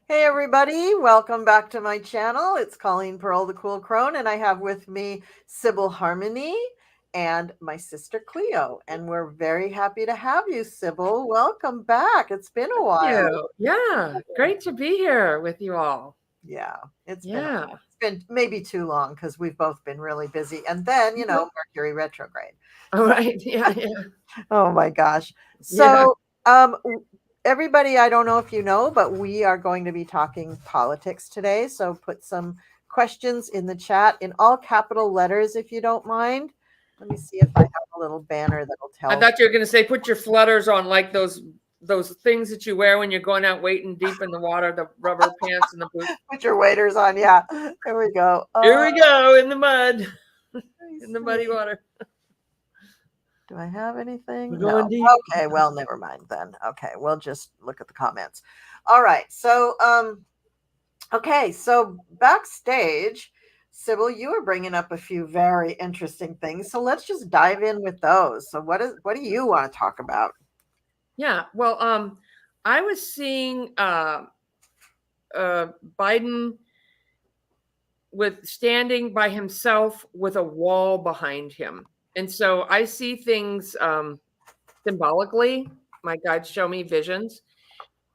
Hey everybody, welcome back to my channel. It's Colleen Pearl, the Cool Crone, and I have with me Sibyl Harmony and my sister Cleo. And we're very happy to have you, Sibyl. Welcome back. It's been a while. Yeah, great to be here with you all. Yeah, it's Yeah. been maybe too long because we've both been really busy. And then, Mercury retrograde. All right. Yeah. Oh my gosh. Yeah. So, everybody, I don't know if you know, but we are going to be talking politics today. So put some questions in the chat in all capital letters if you don't mind. Let me see if I have a little banner that'll I tell. thought you were going to say put your flutters on, like those things that you wear when you're going out wading deep in the water, the rubber pants and the boots. Put your waders on. Yeah. There we go. Here we go in the mud, in the muddy water. Do I have anything? We're No. going deep. Okay, well, never mind then. Okay, we'll just look at the comments. All right. So, okay, so backstage, Sibyl, you were bringing up a few very interesting things. So let's just dive in with those. So what do you want to talk about? Yeah. Well, I was seeing Biden standing by himself with a wall behind him. And so I see things symbolically. My guides show me visions,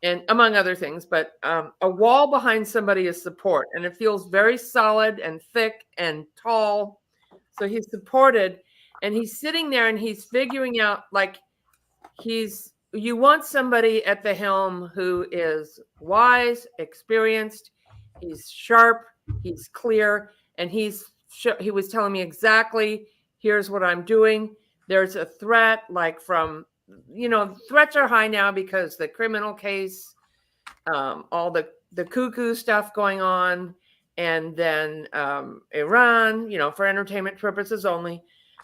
and among other things, but a wall behind somebody is support, and it feels very solid and thick and tall. So he's supported, and he's sitting there and he's figuring out, like, you want somebody at the helm who is wise, experienced, he's sharp, he's clear, and he was telling me exactly, here's what I'm doing. There's a threat, like from, threats are high now because the criminal case, all the cuckoo stuff going on, and then Iran, for entertainment purposes only.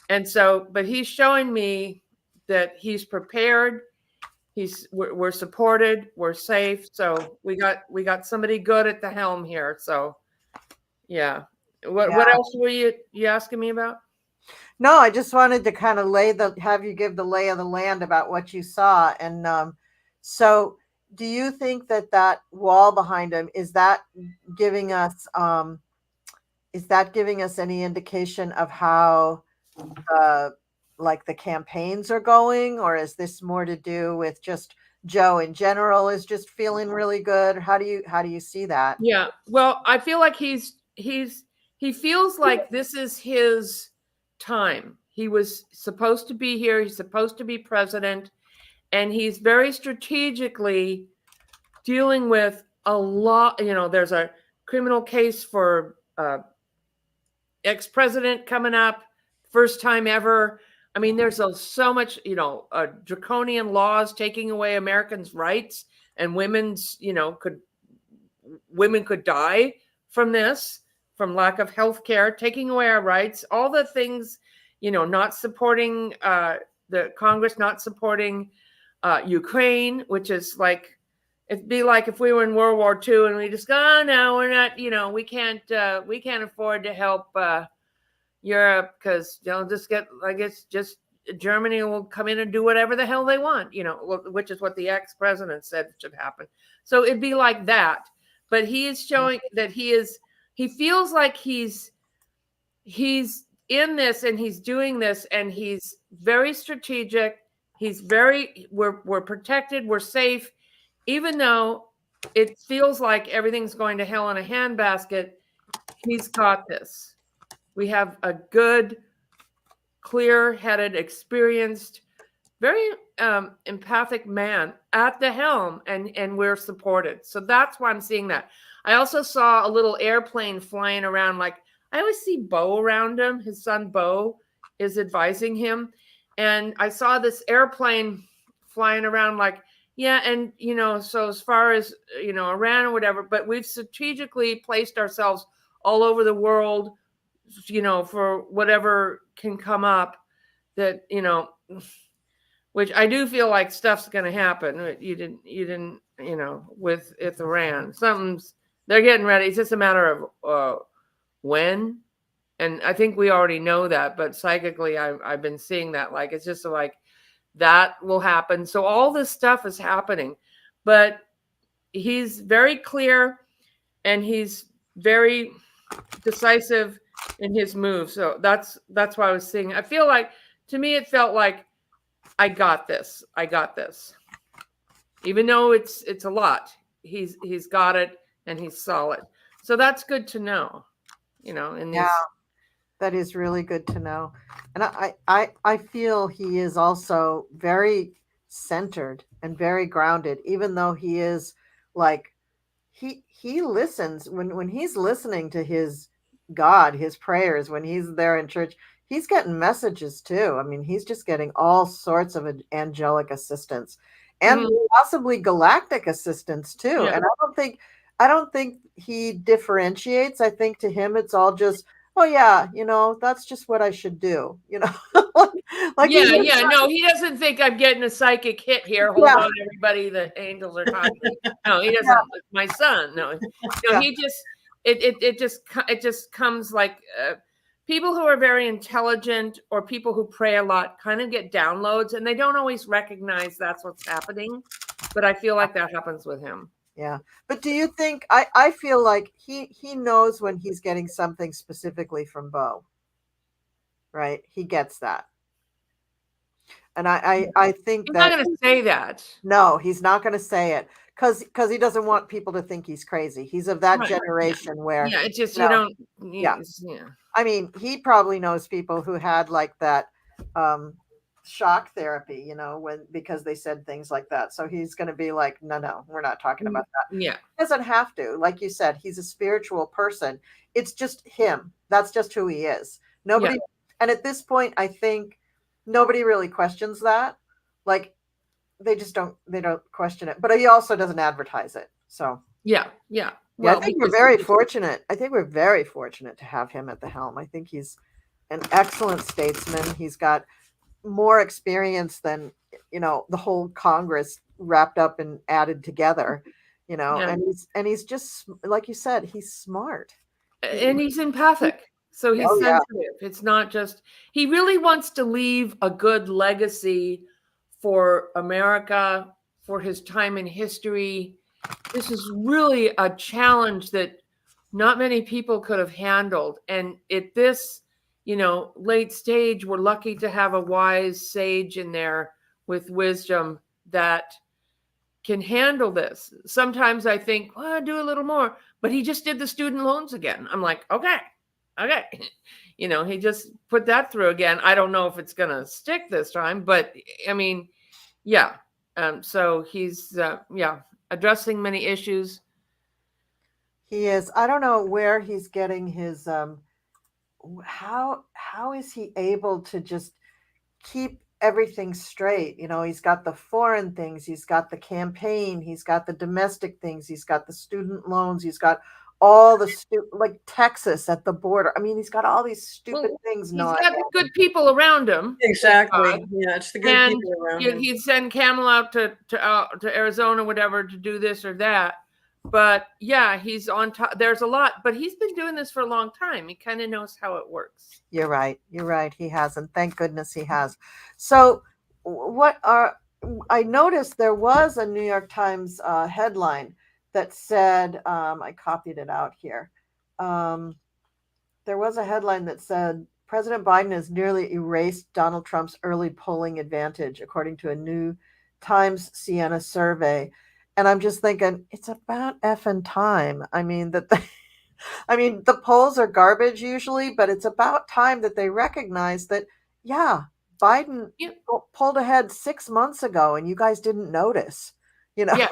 And so, but he's showing me that he's prepared. We're supported, we're safe. So we got somebody good at the helm here. So yeah. What else were you asking me about? No, I just wanted to kind of have you give the lay of the land about what you saw. And so do you think that wall behind him, is that giving us any indication of how like the campaigns are going, or is this more to do with just Joe in general is just feeling really good? How do you see that? Yeah. Well, I feel like he feels like this is his time. He was supposed to be here. He's supposed to be president, and he's very strategically dealing with a lot. There's a criminal case for ex-president coming up, first time ever. I mean, there's so much, draconian laws taking away Americans' rights, and women could die from this, from lack of health care, taking away our rights, all the things, not supporting the Congress, not supporting Ukraine, which is like, it'd be like if we were in World War II and we just go, oh, no, we're not, we can't afford to help Europe because just Germany will come in and do whatever the hell they want, which is what the ex-president said should happen. So it'd be like that. But he is showing that he feels like he's in this and he's doing this, and he's very strategic. We're protected, we're safe, even though it feels like everything's going to hell in a handbasket. He's got this. We have a good, clear-headed, experienced, very empathic man at the helm, and we're supported. So that's why I'm seeing that. I also saw a little airplane flying around. Like, I always see Bo around him. His son Bo is advising him. And I saw this airplane flying around, like, yeah, and, so as far as, Iran or whatever, but we've strategically placed ourselves all over the world, for whatever can come up, that, which I do feel like stuff's going to happen. You didn't, with Iran, they're getting ready. It's just a matter of when. And I think we already know that, but psychically I've been seeing that, like, it's just like that will happen. So all this stuff is happening, but he's very clear, and he's very decisive in his moves. So that's why I was saying, I feel like, to me, it felt like, I got this. Even though it's a lot, he's got it, and he's solid. So that's good to know, in Yeah, these. that is really good to know. And I feel he is also very centered and very grounded, even though he is like he listens when he's listening to his God, his prayers, when he's there in church, he's getting messages too. I mean, he's just getting all sorts of angelic assistance and Mhm. possibly galactic assistance too. Yeah. And I don't think he differentiates. I think to him it's all just, oh yeah, that's just what I should do, like, he's Yeah, yeah. No, he doesn't think I'm getting a psychic hit here. Hold yeah, on, everybody. The angels are talking to me. No, he yeah, doesn't. My son. No, yeah. he just, it just comes like, people who are very intelligent, or people who pray a lot, kind of get downloads, and they don't always recognize that's what's happening. But I feel like that happens with him. Yeah. But do you think I feel like he knows when he's getting something specifically from Bo, right? He gets that. And I think He's not that going to say that. no, he's not going to say it because he doesn't want people to think he's crazy. He's of that Right. Yeah. generation where, Yeah. It's just, you know, don't. yeah. Yeah. I mean, he probably knows people who had like that um shock therapy, because they said things like that. So he's going to be like, no, we're not talking about that. Yeah. Doesn't have to. Like you said, he's a spiritual person. It's just him. That's just who he is. Yeah. Nobody, and at this point, I think nobody really questions that. Like they don't question it. But he also doesn't advertise it. So Yeah. Yeah. yeah, I Well, think we're because very fortunate. I think we're very fortunate to have him at the helm. I think he's an excellent statesman. He's got more experience than the whole Congress wrapped up and added together, yeah. and he's just like you said, he's smart. And he's empathic, so he's Oh yeah, sensitive. It's not just, he really wants to leave a good legacy for America, for his time in history. This is really a challenge that not many people could have handled, and at this late stage, we're lucky to have a wise sage in there with wisdom that can handle this. Sometimes I think, well, I'll do a little more, but he just did the student loans again. I'm like, okay. He just put that through again. I don't know if it's going to stick this time, but I mean, yeah. So he's, addressing many issues. he is. I don't know where he's getting his how is he able to just keep everything straight? He's got the foreign things, he's got the campaign, he's got the domestic things, he's got the student loans, he's got all the like Texas at the border. I mean, he's got all these stupid Well, things. he's got good people around him. Exactly. Yeah, it's the good And people around him. he'd send Camel out to Arizona, whatever, to do this or that. But yeah, he's on top. There's a lot, but he's been doing this for a long time. He kind of knows how it works. You're right. He has, and thank goodness he has. So, I noticed there was a New York Times headline that said, I copied it out here. There was a headline that said President Biden has nearly erased Donald Trump's early polling advantage, according to a New Times Siena survey. And I'm just thinking, it's about effing time. I mean, the polls are garbage usually, but it's about time that they recognize that, yeah, Biden Yeah. pulled ahead 6 months ago and you guys didn't notice, Yeah.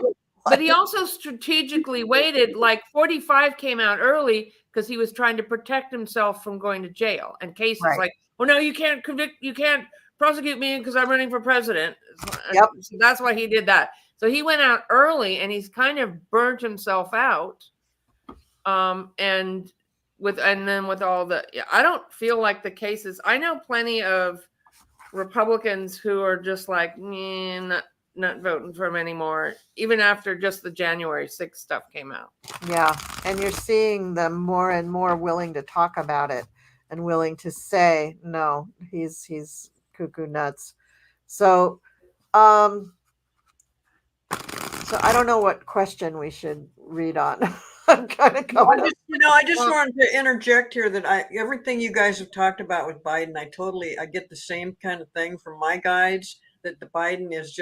But he also strategically waited. Like 45 came out early because he was trying to protect himself from going to jail. And cases Right. like, well, no, you can't prosecute me because I'm running for president. Yep. So that's why he did that. So he went out early, and he's kind of burnt himself out. And then with all the, I don't feel like the cases. I know plenty of Republicans who are just like, not voting for him anymore, even after just the January 6th stuff came out. Yeah, and you're seeing them more and more willing to talk about it and willing to say, no, he's cuckoo nuts. So, So I don't know what question we should read on. I'm kind of coming up. I just Well- wanted to interject here that everything you guys have talked about with Biden, I get the same kind of thing from my guides, that the Biden is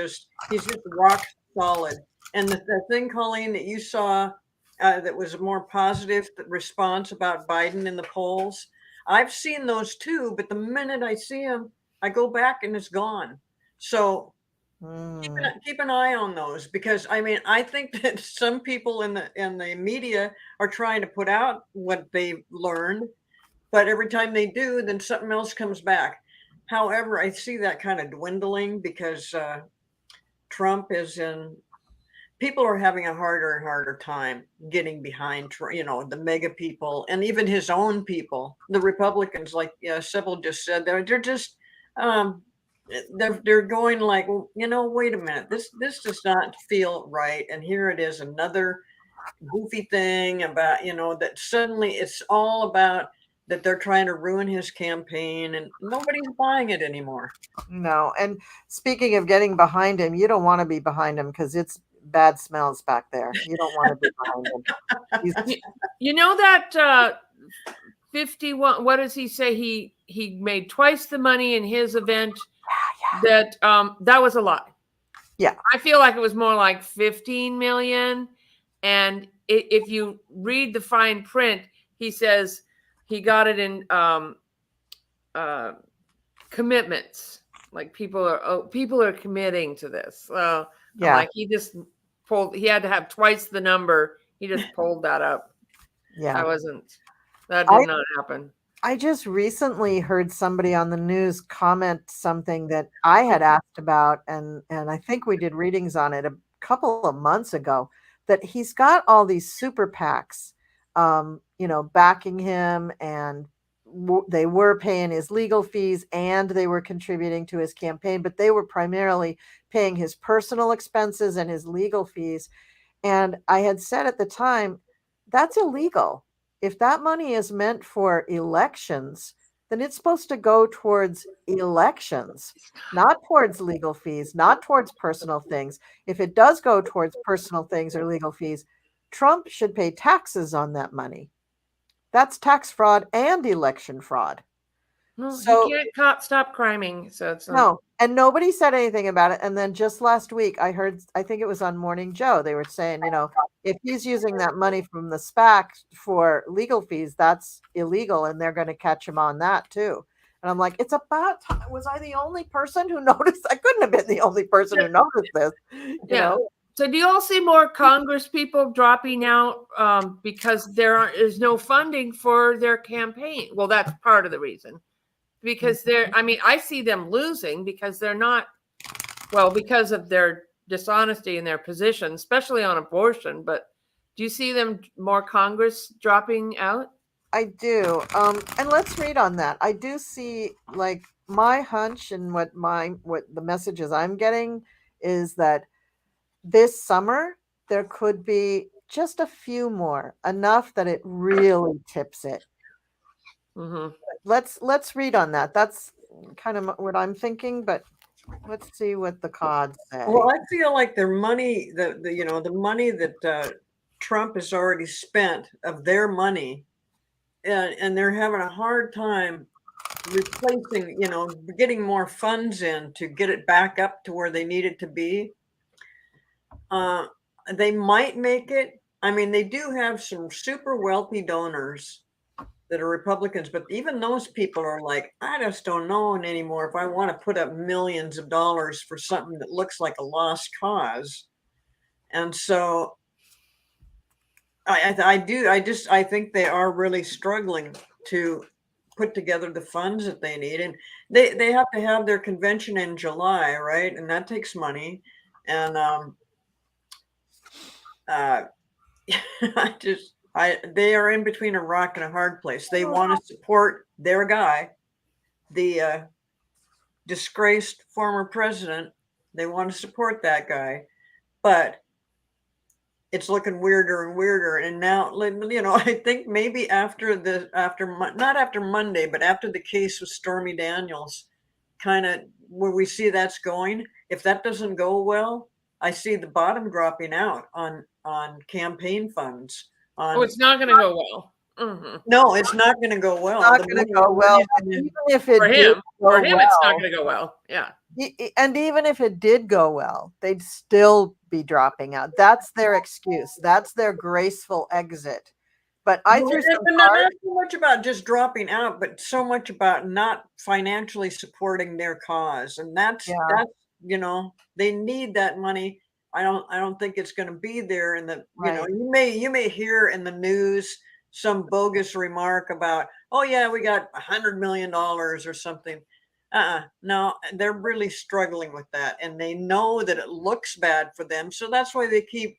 he's just rock solid. And the thing, Colleen, that you saw that was a more positive response about Biden in the polls, I've seen those too, but the minute I see him, I go back and it's gone. So keep an eye on those, because I mean, I think that some people in the media are trying to put out what they've learned, but every time they do, then something else comes back. However, I see that kind of dwindling because Trump is in. People are having a harder and harder time getting behind, the mega people and even his own people, the Republicans, like Sibyl just said. They're just. They're going like, well, wait a minute, this does not feel right, and here it is, another goofy thing about that suddenly it's all about that they're trying to ruin his campaign, and nobody's buying it anymore. No. And speaking of getting behind him, you don't want to be behind him because it's bad smells back there. You don't want to be behind him. You know that 51, what does he say? He made twice the money in his event. That was a lie. Yeah. I feel like it was more like 15 million. And if you read the fine print, he says he got it in commitments. Like people are committing to this. So I'm like, he had to have twice the number. He just pulled that up. Yeah. That did not happen. I just recently heard somebody on the news comment something that I had asked about, and I think we did readings on it a couple of months ago, that he's got all these super PACs, backing him, and they were paying his legal fees and they were contributing to his campaign, but they were primarily paying his personal expenses and his legal fees. And I had said at the time, that's illegal. If that money is meant for elections, then it's supposed to go towards elections, not towards legal fees, not towards personal things. If it does go towards personal things or legal fees, Trump should pay taxes on that money. That's tax fraud and election fraud. No, So he can't stop criming. So it's no, and nobody said anything about it. And then just last week, I think it was on Morning Joe, they were saying, if he's using that money from the SPAC for legal fees, that's illegal, and they're going to catch him on that too. And I'm like, it's about time. Was I the only person who noticed? I couldn't have been the only person who noticed this. You know? So do you all see more Congress people dropping out because there is no funding for their campaign? Well, that's part of the reason. Because I see them losing because they're not, because of their dishonesty in their position, especially on abortion. But do you see them more Congress dropping out? I do. And let's read on that. I do see, like, my hunch and what the messages I'm getting is that this summer there could be just a few more, enough that it really tips it. Mm-hmm. Let's read on that. That's kind of what I'm thinking, but let's see what the cards say. Well, I feel like their money, the money that Trump has already spent of their money, and they're having a hard time replacing, getting more funds in to get it back up to where they need it to be. They might make it. I mean, they do have some super wealthy donors that are Republicans, but even those people are like, I just don't know anymore if I want to put up millions of dollars for something that looks like a lost cause. And so I think they are really struggling to put together the funds that they need. And they have to have their convention in July, right? And that takes money. And they are in between a rock and a hard place. They want to support their guy, the disgraced former president. They want to support that guy, but it's looking weirder and weirder. And now, I think maybe not after Monday, but after the case with Stormy Daniels, kind of where we see that's going, if that doesn't go well, I see the bottom dropping out on campaign funds. Oh, it's not going to go well. No, it's not going to go well. Not going to go well. Even if it For did him, go it's not well, going to go well. Yeah. and even if it did go well, they'd still be dropping out. That's their excuse. That's their graceful exit. But I threw some not cards. so much about just dropping out, but so much about not financially supporting their cause, and that's you know, they need that money. I don't think it's going to be there in the you know, you may hear in the news some bogus remark about, oh yeah, we got $100 million or something. No, they're really struggling with that, and they know that it looks bad for them, so that's why they keep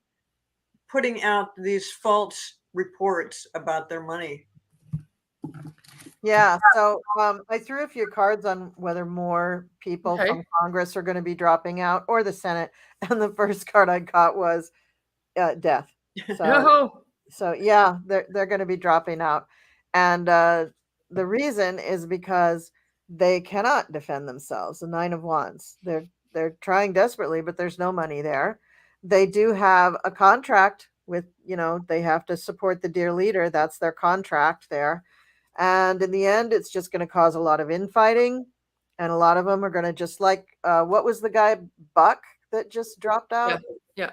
putting out these false reports about their money. Yeah, so I threw a few cards on whether more people from Congress are going to be dropping out or the Senate, and the first card I got was death. So yeah, they're going to be dropping out, and the reason is because they cannot defend themselves. The Nine of Wands. They're trying desperately, but there's no money there. They do have a contract with, they have to support the dear leader. That's their contract there. And in the end, it's just going to cause a lot of infighting. And a lot of them are going to just like, what was the guy, Buck, that just dropped out? Yeah.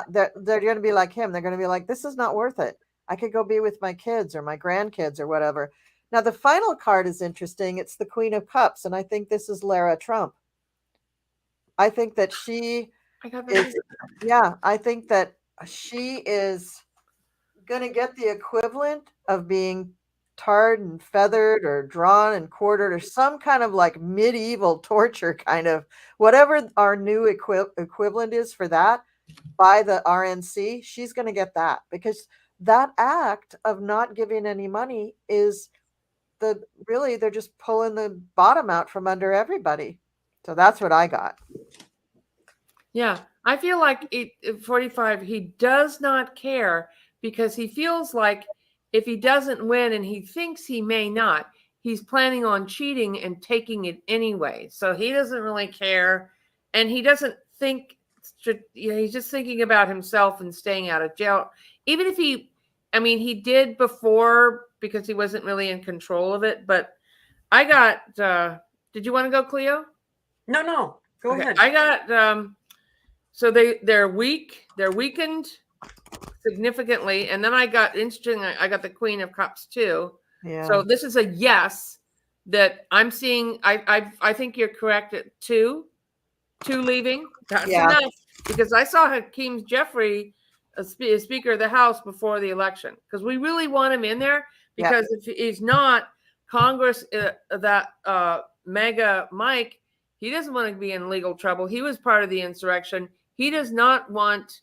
They're going to be like him. They're going to be like, this is not worth it. I could go be with my kids or my grandkids or whatever. Now, the final card is interesting. It's the Queen of Cups. And I think this is Lara Trump. I think that she I think that she is going to get the equivalent of being tarred and feathered or drawn and quartered or some kind of like medieval torture kind of, whatever our new equivalent is for that by the RNC. She's going to get that, because that act of not giving any money is they're just pulling the bottom out from under everybody. So that's what I got. Yeah, I feel like 45, he does not care, because he feels like if he doesn't win, and he thinks he may not, he's planning on cheating and taking it anyway. So he doesn't really care. And he doesn't think, he's just thinking about himself and staying out of jail. Even if he did before, because he wasn't really in control of it. But I got, did you want to go, Cleo? No, go ahead. I got, so they're weakened significantly. And then I got the Queen of Cups too. Yeah. So this is a yes that I'm seeing. I think you're correct at two leaving. That's enough, because I saw Hakeem Jeffrey, Speaker of the House, before the election, because we really want him in there, because if he's not, Congress, MAGA Mike, he doesn't want to be in legal trouble. He was part of the insurrection. He does not want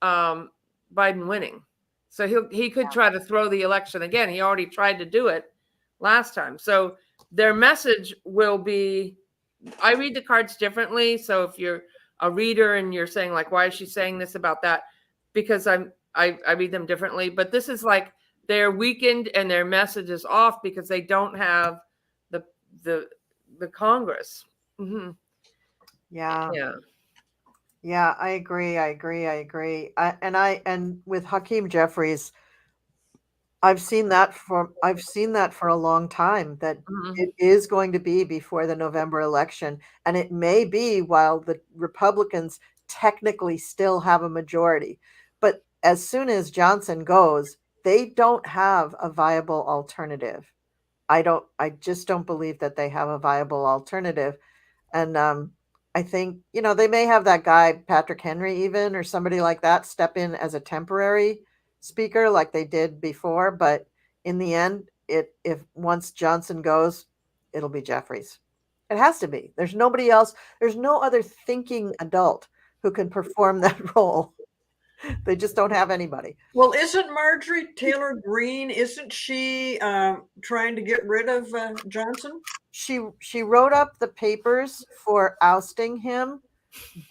Biden winning. So he could try to throw the election again. He already tried to do it last time. So their message will be, I read the cards differently. So if you're a reader and you're saying like, why is she saying this about that? Because I read them differently. But this is like, they're weakened and their message is off because they don't have the Congress. Mm-hmm. Yeah, I agree. And with Hakeem Jeffries, I've seen that for a long time, that it is going to be before the November election, and it may be while the Republicans technically still have a majority. But as soon as Johnson goes, they don't have a viable alternative. I just don't believe that they have a viable alternative. And I think, they may have that guy, Patrick Henry, even, or somebody like that, step in as a temporary speaker like they did before. But in the end, if once Johnson goes, it'll be Jeffries. It has to be. There's nobody else. There's no other thinking adult who can perform that role. They just don't have anybody. Well, isn't Marjorie Taylor Greene, isn't she trying to get rid of Johnson? She wrote up the papers for ousting him,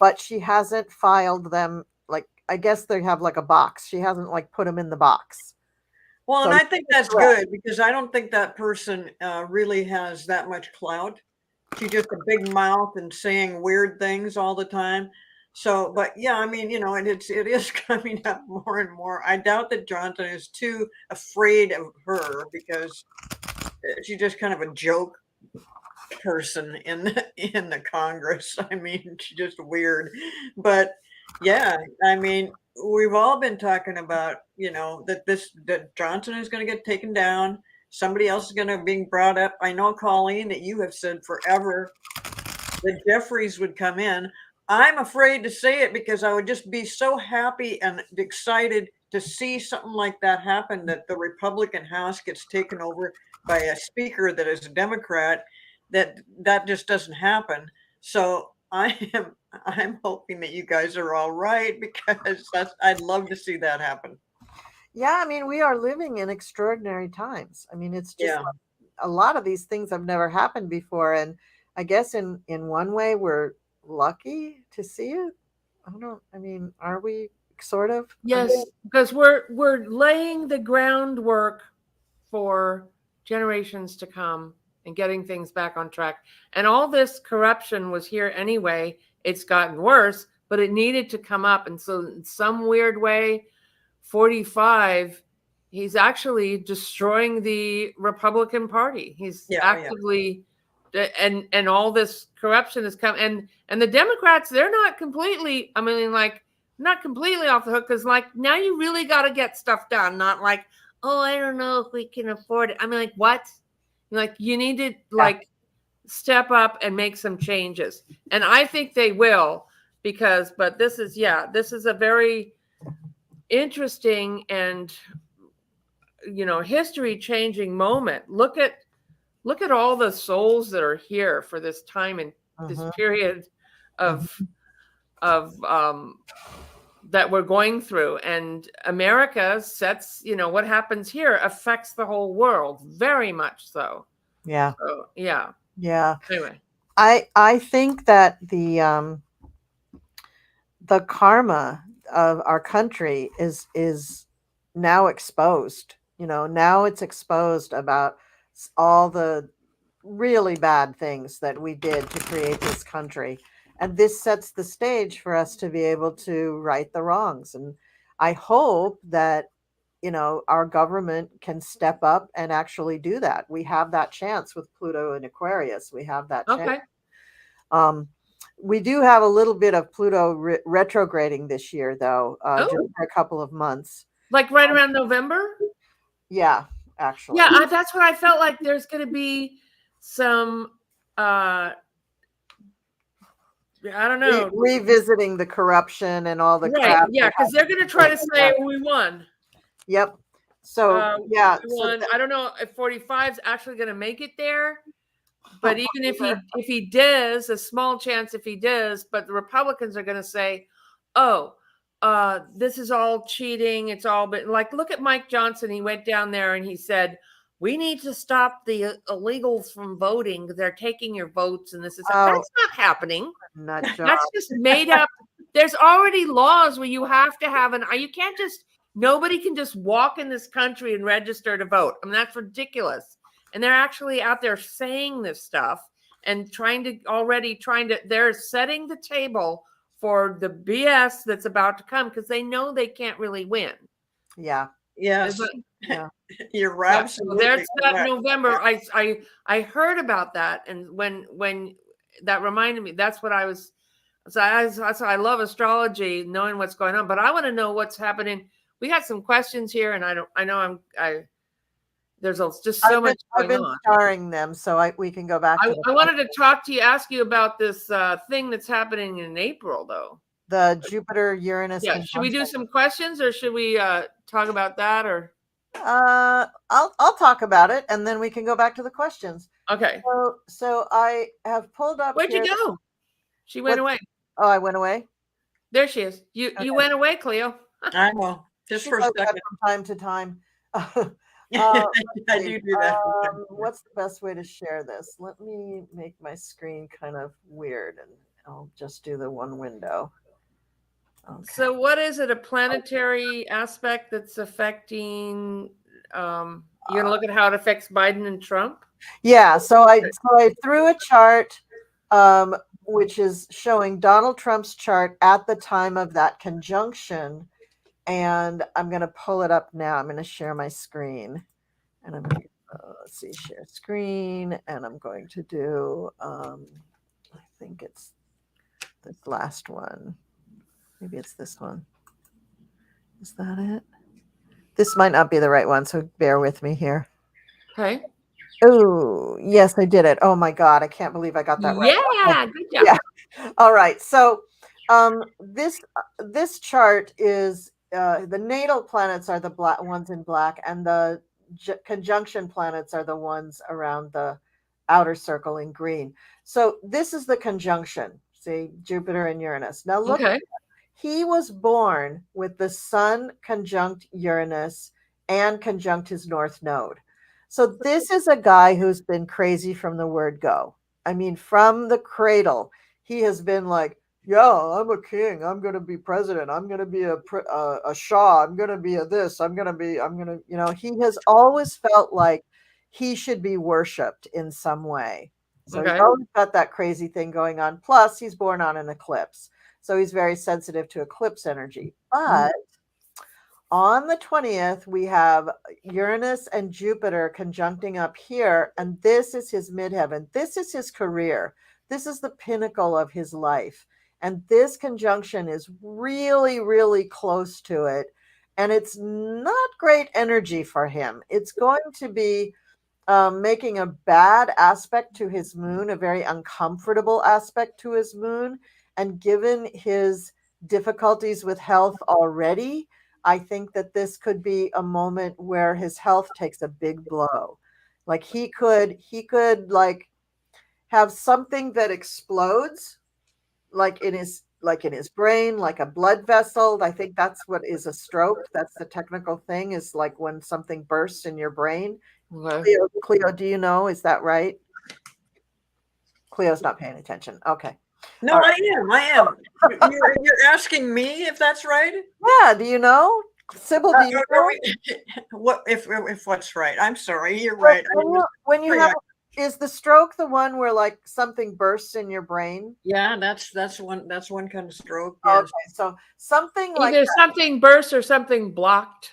but she hasn't filed them. Like, I guess they have like a box. She hasn't like put them in the box. Well, and I think that's good, because I don't think that person really has that much clout. She's just a big mouth and saying weird things all the time. So, but yeah, I mean, and it is coming up more and more. I doubt that Johnson is too afraid of her because she's just kind of a joke person in the Congress. I mean, she's just weird. But yeah, I mean, we've all been talking about, that Johnson is going to get taken down. Somebody else is going to be brought up. I know, Colleen, that you have said forever that Jeffries would come in. I'm afraid to say it because I would just be so happy and excited to see something like that happen, that the Republican House gets taken over by a speaker that is a Democrat, that just doesn't happen. So I'm hoping that you guys are all right, because I'd love to see that happen. Yeah, I mean, we are living in extraordinary times. I mean, it's just Yeah. like a lot of these things have never happened before, and I guess in one way we're lucky to see it. I don't know. I mean, are we sort of? Yes, because we're laying the groundwork for generations to come and getting things back on track. And all this corruption was here anyway. It's gotten worse, but it needed to come up. And so in some weird way, 45, he's actually destroying the Republican Party. He's actively and all this corruption has come, and the Democrats, they're not completely, I mean, like, not completely off the hook, because like now you really got to get stuff done, not like, oh, I don't know if we can afford it. I mean, like, what? Like, you need to like step up and make some changes. And I think they will, but this is a very interesting and, history changing moment. Look at all the souls that are here for this time and this period of that we're going through. And America sets, what happens here affects the whole world, very much so. Yeah. So, yeah. Anyway, I think that the karma of our country is now exposed. Now it's exposed about all the really bad things that we did to create this country. And this sets the stage for us to be able to right the wrongs. And I hope that, our government can step up and actually do that. We have that chance with Pluto and Aquarius. We have that chance. Okay. We do have a little bit of Pluto retrograding this year, though, just for a couple of months. Like right around November? Yeah, actually. Yeah, that's what I felt like. There's going to be some, I don't know. Revisiting the corruption and all the crap. Yeah, because they're going to try to say we won. Yep. So, yeah. We won. I don't know if 45 is actually going to make it there. But even if he does, a small chance if he does, but the Republicans are going to say, oh, this is all cheating. It's all, but like, look at Mike Johnson. He went down there and he said, we need to stop the illegals from voting. They're taking your votes. And this is, that's not happening. That's just made up. There's already laws where you have to have you can't just, nobody can just walk in this country and register to vote. I mean, that's ridiculous. And they're actually out there saying this stuff and they're setting the table for the BS that's about to come, because they know they can't really win. Yeah. Yes. Yeah. You're right. So there's that November. I heard about that. And when that reminded me, that's what I was. So I love astrology, knowing what's going on, but I want to know what's happening. We got some questions here, and there's just so much going on. I've been starring them, so we can go back. I wanted to ask you about this thing that's happening in April, though. The Jupiter Uranus. Yeah. Should we do some questions, or should we talk about that? Or I'll talk about it, and then we can go back to the questions. Okay. So I have pulled up. Where'd you go? She went away. Oh, I went away. There she is. You went away, Cleo. I know. Just for a second. From time to time. I do that. What's the best way to share this? Let me make my screen kind of weird, and I'll just do the one window. Okay. So what is it? A planetary aspect that's affecting, you're going to look at how it affects Biden and Trump? Yeah. So I threw a chart which is showing Donald Trump's chart at the time of that conjunction. And I'm going to pull it up now. I'm going to share my screen. And I'm going to, let's see, share screen. And I'm going to do, I think it's this last one. Maybe it's this one. Is that it? This might not be the right one, so bear with me here. Okay. Oh, yes, I did it. Oh my God, I can't believe I got that right. Yeah, good job. Yeah. All right. So this chart is the natal planets are the black ones in black, and the conjunction planets are the ones around the outer circle in green. So this is the conjunction. See, Jupiter and Uranus. Now look. Okay. He was born with the sun conjunct Uranus and conjunct his north node. So this is a guy who's been crazy from the word go. I mean, from the cradle, he has been like, yeah, I'm a king. I'm going to be president. I'm going to be a shah. I'm going to be a this. He has always felt like he should be worshipped in some way. So Okay. he's always got that crazy thing going on. Plus, he's born on an eclipse. So he's very sensitive to eclipse energy. But on the 20th, we have Uranus and Jupiter conjuncting up here. And this is his midheaven. This is his career. This is the pinnacle of his life. And this conjunction is really, really close to it. And it's not great energy for him. It's going to be making a bad aspect to his moon, a very uncomfortable aspect to his moon. And given his difficulties with health already, I think that this could be a moment where his health takes a big blow. Like he could like have something that explodes, like in his brain, like a blood vessel. I think that's what is a stroke. That's the technical thing, is like when something bursts in your brain. Okay. Cleo, do you know? Is that right? Cleo's not paying attention. Okay. No, All I am. You're asking me if that's right? Yeah. Do you know? Sybil, do you know? What if what's right? I'm sorry, you're right. When you have, is the stroke the one where like something bursts in your brain? Yeah, that's one kind of stroke. Yes. Okay, so something like Either that. something burst or something blocked.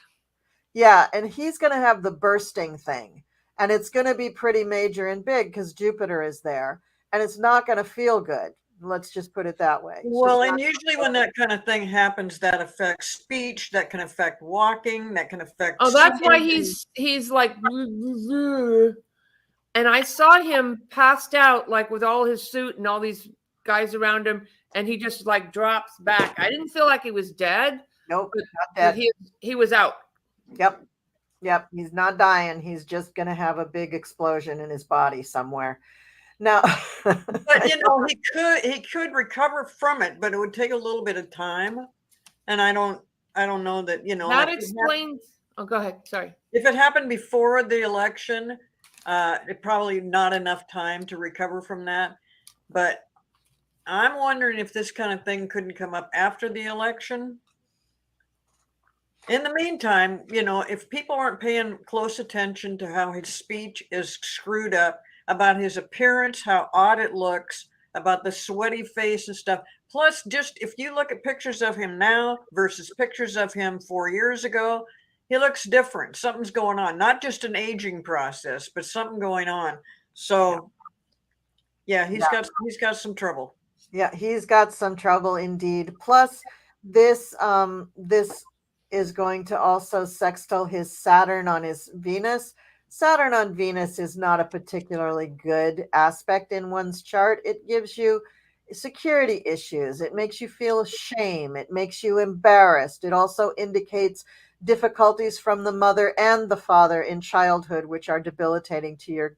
Yeah, and he's going to have the bursting thing, and it's going to be pretty major and big because Jupiter is there, and it's not going to feel good. Let's just put it that way. Well, and usually when that kind of thing happens, that affects speech, that can affect walking, that can affect. Oh, that's why he's like, and I saw him passed out, like with all his suit and all these guys around him, and he just like drops back. I didn't feel like he was dead. Nope, not dead. He was out. Yep. He's not dying. He's just going to have a big explosion in his body somewhere. Now, but he could recover from it, but it would take a little bit of time, and I don't know that that explains. Oh, go ahead. Sorry. If it happened before the election, it probably not enough time to recover from that. But I'm wondering if this kind of thing couldn't come up after the election. In the meantime, if people aren't paying close attention to how his speech is screwed up, about his appearance, how odd it looks, about the sweaty face and stuff. Plus, just if you look at pictures of him now versus pictures of him 4 years ago, he looks different. Something's going on, not just an aging process, but something going on. So yeah, he's got some trouble. Yeah, he's got some trouble indeed. Plus, this is going to also sextile his Saturn on his Venus. Saturn on Venus is not a particularly good aspect in one's chart. It gives you security issues. It makes you feel shame. It makes you embarrassed. It also indicates difficulties from the mother and the father in childhood, which are debilitating to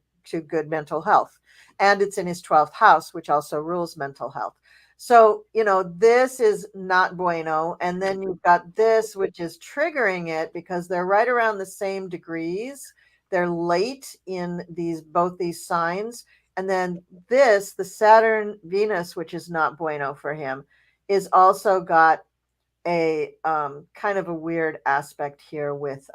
good mental health. And it's in his 12th house, which also rules mental health. So, this is not bueno. And then you've got this, which is triggering it because they're right around the same degrees. They're late in both these signs. And then this, the Saturn Venus, which is not bueno for him, is also got a kind of a weird aspect here with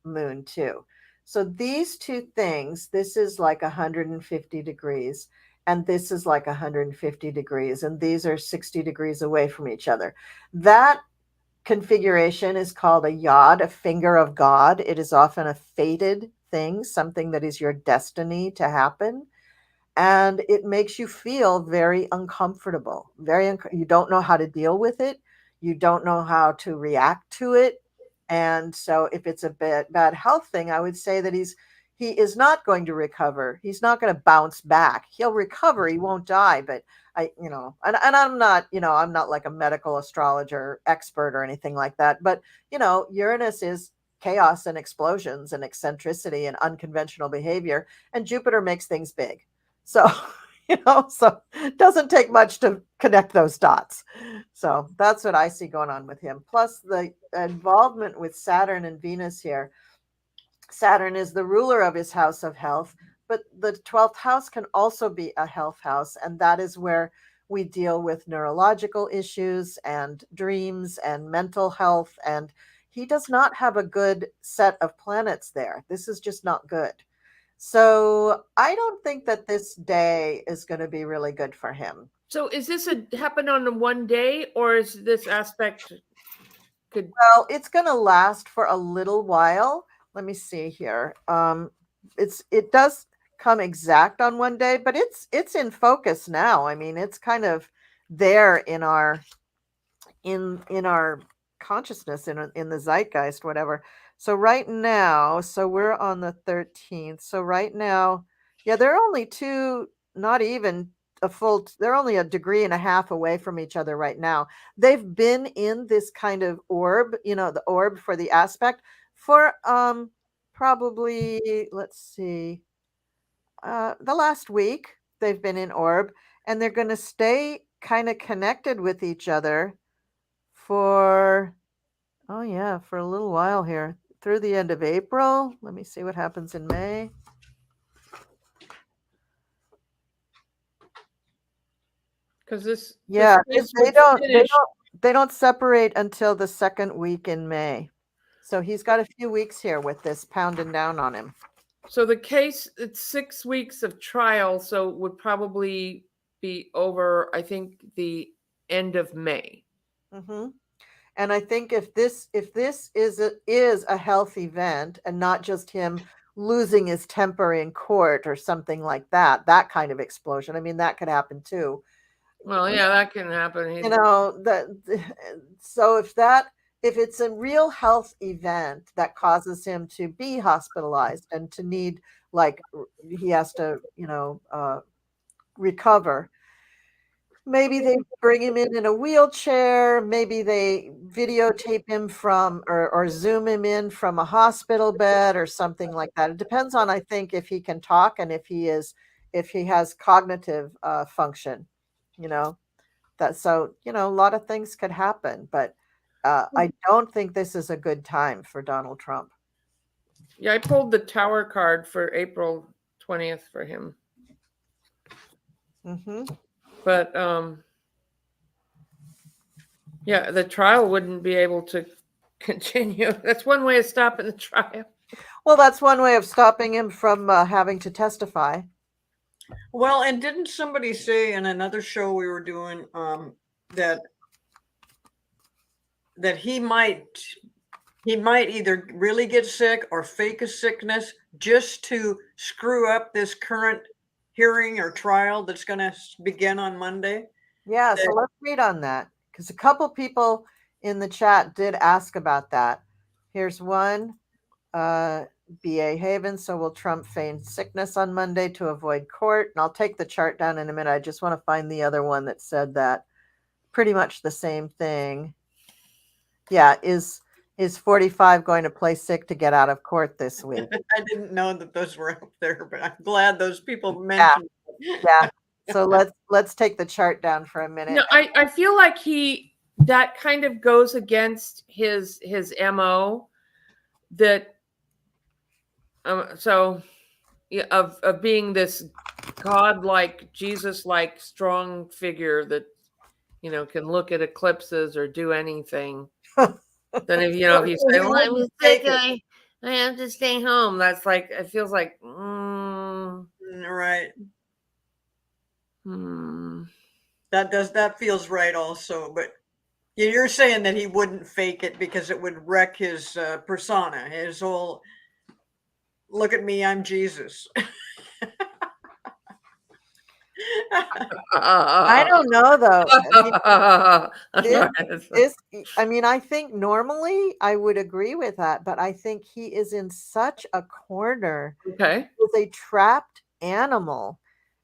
Moon too. So these two things, this is like 150 degrees. and this is like 150 degrees, and these are 60 degrees away from each other. That configuration is called a yod, a finger of God. It is often a fated thing, something that is your destiny to happen. And it makes you feel very uncomfortable. You don't know how to deal with it. You don't know how to react to it. And so if it's a bad health thing, I would say that he is not going to recover. He's not going to bounce back. He'll recover. He won't die, but and I'm not, I'm not like a medical astrologer expert or anything like that. But, Uranus is chaos and explosions and eccentricity and unconventional behavior, and Jupiter makes things big. So, so it doesn't take much to connect those dots. So that's what I see going on with him. Plus the involvement with Saturn and Venus here. Saturn is the ruler of his house of health, but the 12th house can also be a health house. And that is where we deal with neurological issues and dreams and mental health. And he does not have a good set of planets there. This is just not good. So I don't think that this day is going to be really good for him. So is this happen on one day, or is this aspect Well, it's going to last for a little while. Let me see here. It does come exact on one day, but it's in focus now. I mean, it's kind of there in our consciousness, in the zeitgeist, whatever. So right now, so we're on the 13th. So right now, yeah, they're only not even they're only a degree and a half away from each other right now. They've been in this kind of orb, the orb for the aspect for probably, let's see, the last week they've been in orb, and they're going to stay kind of connected with each other for for a little while here through the end of April. Let me see what happens in May. because this they don't separate until the second week in May. So he's got a few weeks here with this pounding down on him. So the case, it's 6 weeks of trial, so it would probably be over, I think, the end of May. Mm-hmm. And I think if this is a health event and not just him losing his temper in court or something like that kind of explosion, I mean, that could happen too. Well, yeah, that can happen. So if it's a real health event that causes him to be hospitalized and to need, like, he has to, recover, maybe they bring him in a wheelchair. Maybe they videotape him from or zoom him in from a hospital bed or something like that. It depends on, I think, if he can talk and if he has cognitive function, so a lot of things could happen, but I don't think this is a good time for Donald Trump. Yeah, I pulled the Tower card for April 20th for him. Mm-hmm. But yeah, the trial wouldn't be able to continue. That's one way of stopping the trial. Well, that's one way of stopping him from having to testify. Well, and didn't somebody say in another show we were doing that he might either really get sick or fake a sickness just to screw up this current hearing or trial that's going to begin on Monday? Yeah, so let's read on that, because a couple people in the chat did ask about that. Here's one. B.A. Haven, so will Trump feign sickness on Monday to avoid court? And I'll take the chart down in a minute. I just want to find the other one that said that. Pretty much the same thing. Yeah, is 45 going to play sick to get out of court this week? I didn't know that those were up there, but I'm glad those people mentioned it. Yeah. So let's take the chart down for a minute. No, I feel like that kind of goes against his MO, that of being this godlike, Jesus-like strong figure that can look at eclipses or do anything. Then if you say, "Well, I'm sick, I have to stay home," that's like, it feels like right. That feels right also, but you're saying that he wouldn't fake it because it would wreck his persona, his whole look at me, I'm Jesus. I don't know though. This, Right. I mean, I think normally I would agree with that, but I think he is in such a corner Okay. with a trapped animal.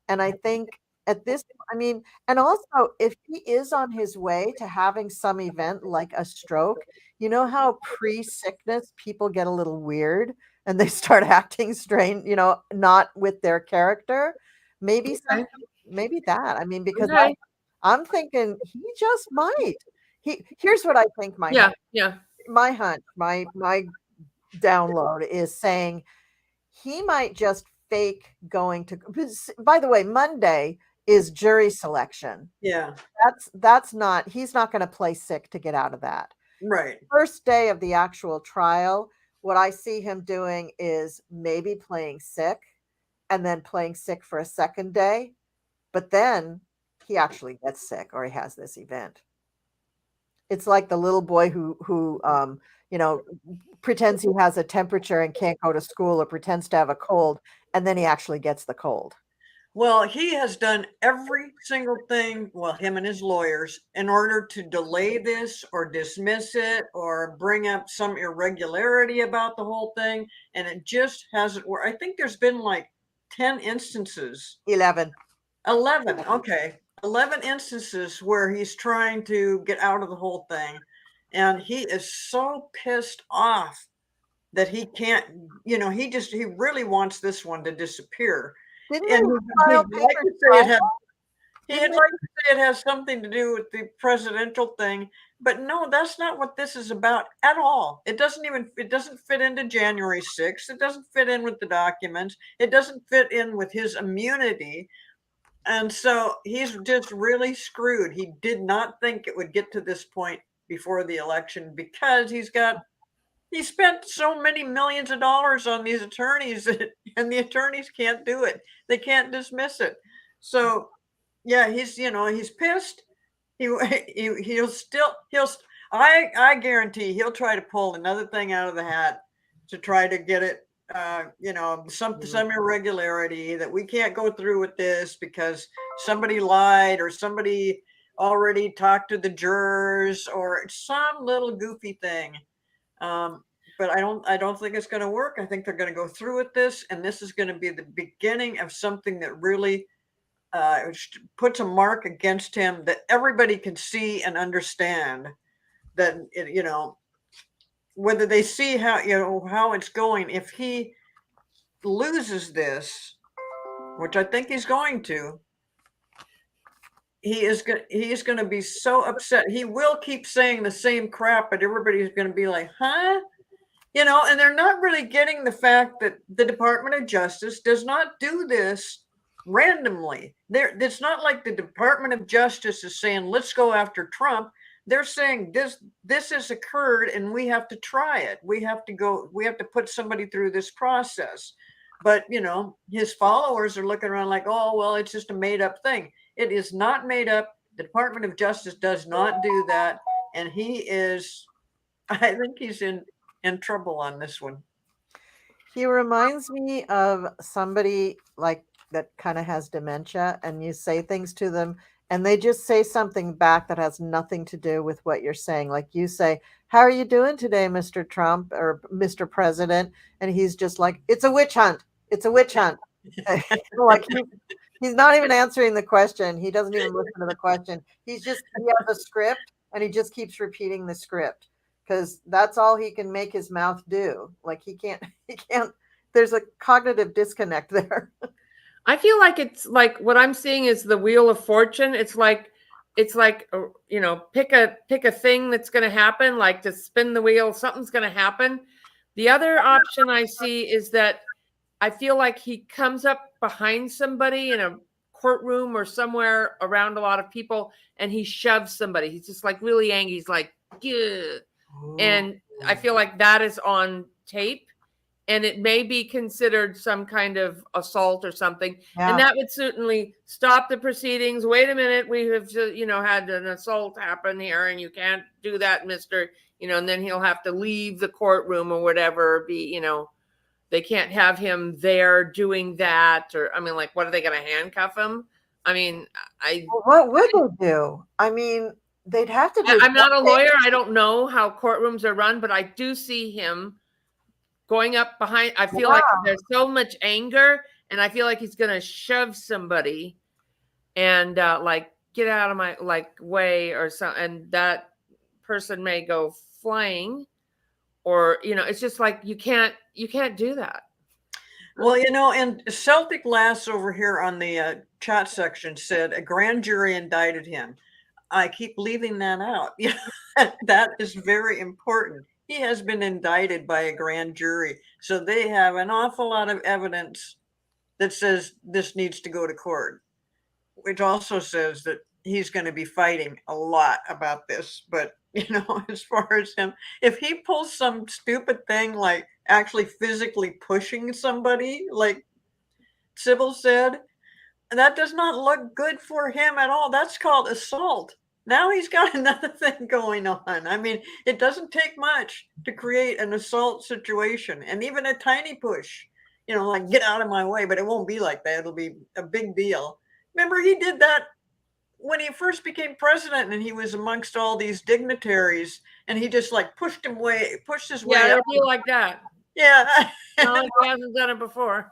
And I think at this, I mean, and also if he is on his way to having some event like a stroke, you know how pre-sickness people get a little weird and they start acting strange, not with their character. Maybe Okay. something, maybe that. I mean, because Okay. I'm thinking he just might. Here's what I think my Yeah. Yeah. hunch, my download is saying he might just fake going to. By the way, Monday is jury selection. Yeah, That's not, he's not going to play sick to get out of that. right. First day of the actual trial, what I see him doing is maybe playing sick and then playing sick for a second day, but then he actually gets sick or he has this event. It's like the little boy who you know pretends he has a temperature and can't go to school, or pretends to have a cold, and then he actually gets the cold. Well, he has done every single thing, well, him and his lawyers, in order to delay this or dismiss it or bring up some irregularity about the whole thing. And it just hasn't worked. I think there's been like 10 instances, 11. 11, okay, 11 instances where he's trying to get out of the whole thing. And he is so pissed off that he can't, he really wants this one to disappear. Didn't And they file he'd like paper to say it trial? had He'd Didn't like to say it has something to do with the presidential thing, but no, that's not what this is about at all. It doesn't fit into January 6th. It doesn't fit in with the documents. It doesn't fit in with his immunity. And so he's just really screwed. He did not think it would get to this point before the election because he spent so many millions of dollars on these attorneys and the attorneys can't do it. They can't dismiss it. So yeah, he's pissed. He'll still I guarantee he'll try to pull another thing out of the hat to try to get it some irregularity that we can't go through with this because somebody lied or somebody already talked to the jurors or some little goofy thing. But I don't think it's going to work. I think they're going to go through with this, and this is going to be the beginning of something that really puts a mark against him that everybody can see and understand. That whether they see how it's going, if he loses this, which I think he's going to, he is going to be so upset. He will keep saying the same crap, but everybody's going to be like, huh? And they're not really getting the fact that the Department of Justice does not do this randomly. It's not like the Department of Justice is saying, let's go after Trump. They're saying this has occurred and we have to try it. We have to put somebody through this process. But, his followers are looking around like, oh, well, it's just a made up thing. It is not made up. The Department of Justice does not do that. And I think he's in trouble on this one. He reminds me of somebody like that kind of has dementia, and you say things to them and they just say something back that has nothing to do with what you're saying. Like you say, "How are you doing today, Mr. Trump or Mr. President?" And he's just like, "It's a witch hunt. It's a witch hunt." Like he's not even answering the question. He doesn't even listen to the question. He has a script and he just keeps repeating the script because that's all he can make his mouth do. Like he can't, there's a cognitive disconnect there. I feel like it's like what I'm seeing is the Wheel of Fortune. It's like pick a thing that's going to happen, like to spin the wheel, something's going to happen. The other option I see is that I feel like he comes up behind somebody in a courtroom or somewhere around a lot of people and he shoves somebody. He's just like really angry. He's like, "Gah." And I feel like that is on tape. and it may be considered some kind of assault or something. Yeah. And that would certainly stop the proceedings. Wait a minute, we have, had an assault happen here, and you can't do that, mister. And then he'll have to leave the courtroom or whatever. They can't have him there doing that. Or, I mean, like, what are they going to handcuff him? I mean, what would they do? I mean, they'd have to do. I'm not a lawyer. I don't know how courtrooms are run, but I do see him going up behind. I feel like there's so much anger, and I feel like he's going to shove somebody and like, get out of my way or something. And that person may go flying, or, it's just like, you can't do that. Well, and Celtic Lass over here on the chat section said a grand jury indicted him. I keep leaving that out. That is very important. He has been indicted by a grand jury. So they have an awful lot of evidence that says this needs to go to court, which also says that he's going to be fighting a lot about this. But, as far as him, if he pulls some stupid thing like actually physically pushing somebody, like Sibyl said, that does not look good for him at all. That's called assault. Now he's got another thing going on. I mean, it doesn't take much to create an assault situation, and even a tiny push, like, get out of my way, but it won't be like that. It'll be a big deal. Remember, he did that when he first became president, and he was amongst all these dignitaries, and he just like pushed his way. Yeah, it'll be like that. Yeah. No, he hasn't done it before.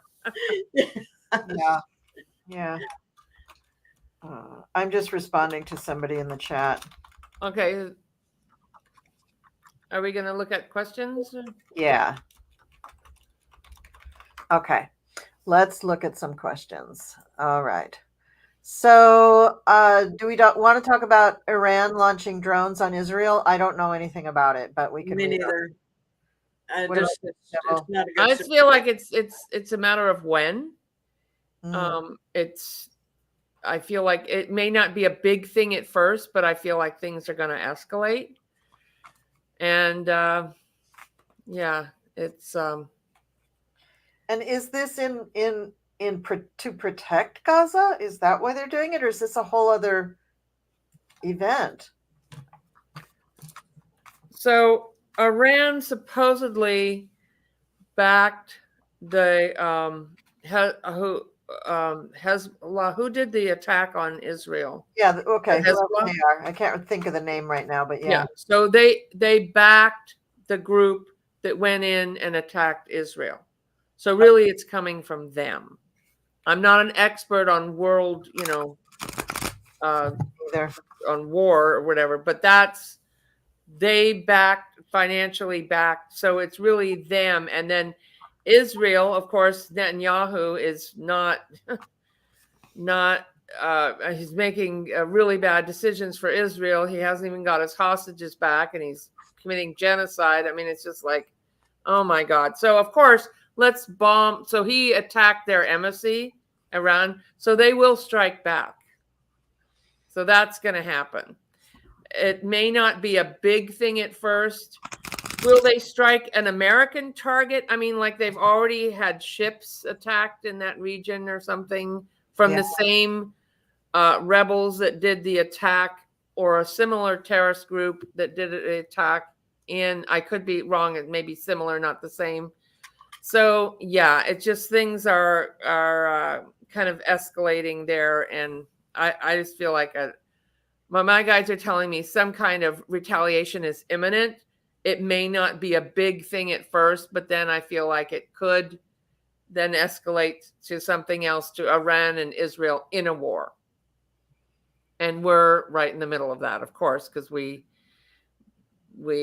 Yeah. I'm just responding to somebody in the chat. Okay. Are we going to look at questions? Yeah. Okay. Let's look at some questions. All right. So, do we want to talk about Iran launching drones on Israel? I don't know anything about it, but we can. Me neither. I feel like it's a matter of when. I feel like it may not be a big thing at first, but I feel like things are going to escalate. And it's. And is this to protect Gaza? Is that why they're doing it, or is this a whole other event? So Iran supposedly backed the Hezbollah. Who did the attack on Israel? Yeah. Okay. They are. I can't think of the name right now, but yeah. So they backed the group that went in and attacked Israel. So really, it's coming from them. I'm not an expert on world, either on war or whatever, but they financially backed. So it's really them. And then Israel, of course, Netanyahu is he's making really bad decisions for Israel. He hasn't even got his hostages back, and he's committing genocide. I mean, it's just like, oh my God. So of course, let's bomb. So he attacked their embassy, Iran. So they will strike back. So that's going to happen. It may not be a big thing at first. Will they strike an American target? I mean, like, they've already had ships attacked in that region or something from the same rebels that did the attack, or a similar terrorist group that did an attack I could be wrong. It may be similar, not the same. So yeah, it's just things are kind of escalating there, and I just feel like my guys are telling me some kind of retaliation is imminent. It may not be a big thing at first, but then I feel like it could then escalate to something else, to Iran and Israel in a war. And we're right in the middle of that, of course, because we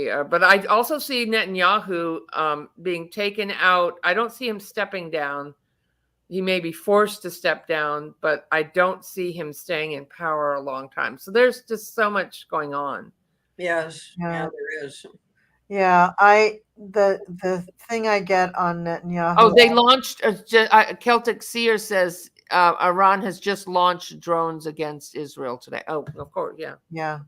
are. But I also see Netanyahu being taken out. I don't see him stepping down. He may be forced to step down, but I don't see him staying in power a long time. So there's just so much going on. Yes, yeah, there is. Yeah, the thing I get on Netanyahu. Oh, they launched. Celtic Seer says Iran has just launched drones against Israel today. Oh, of course, yeah. Yeah.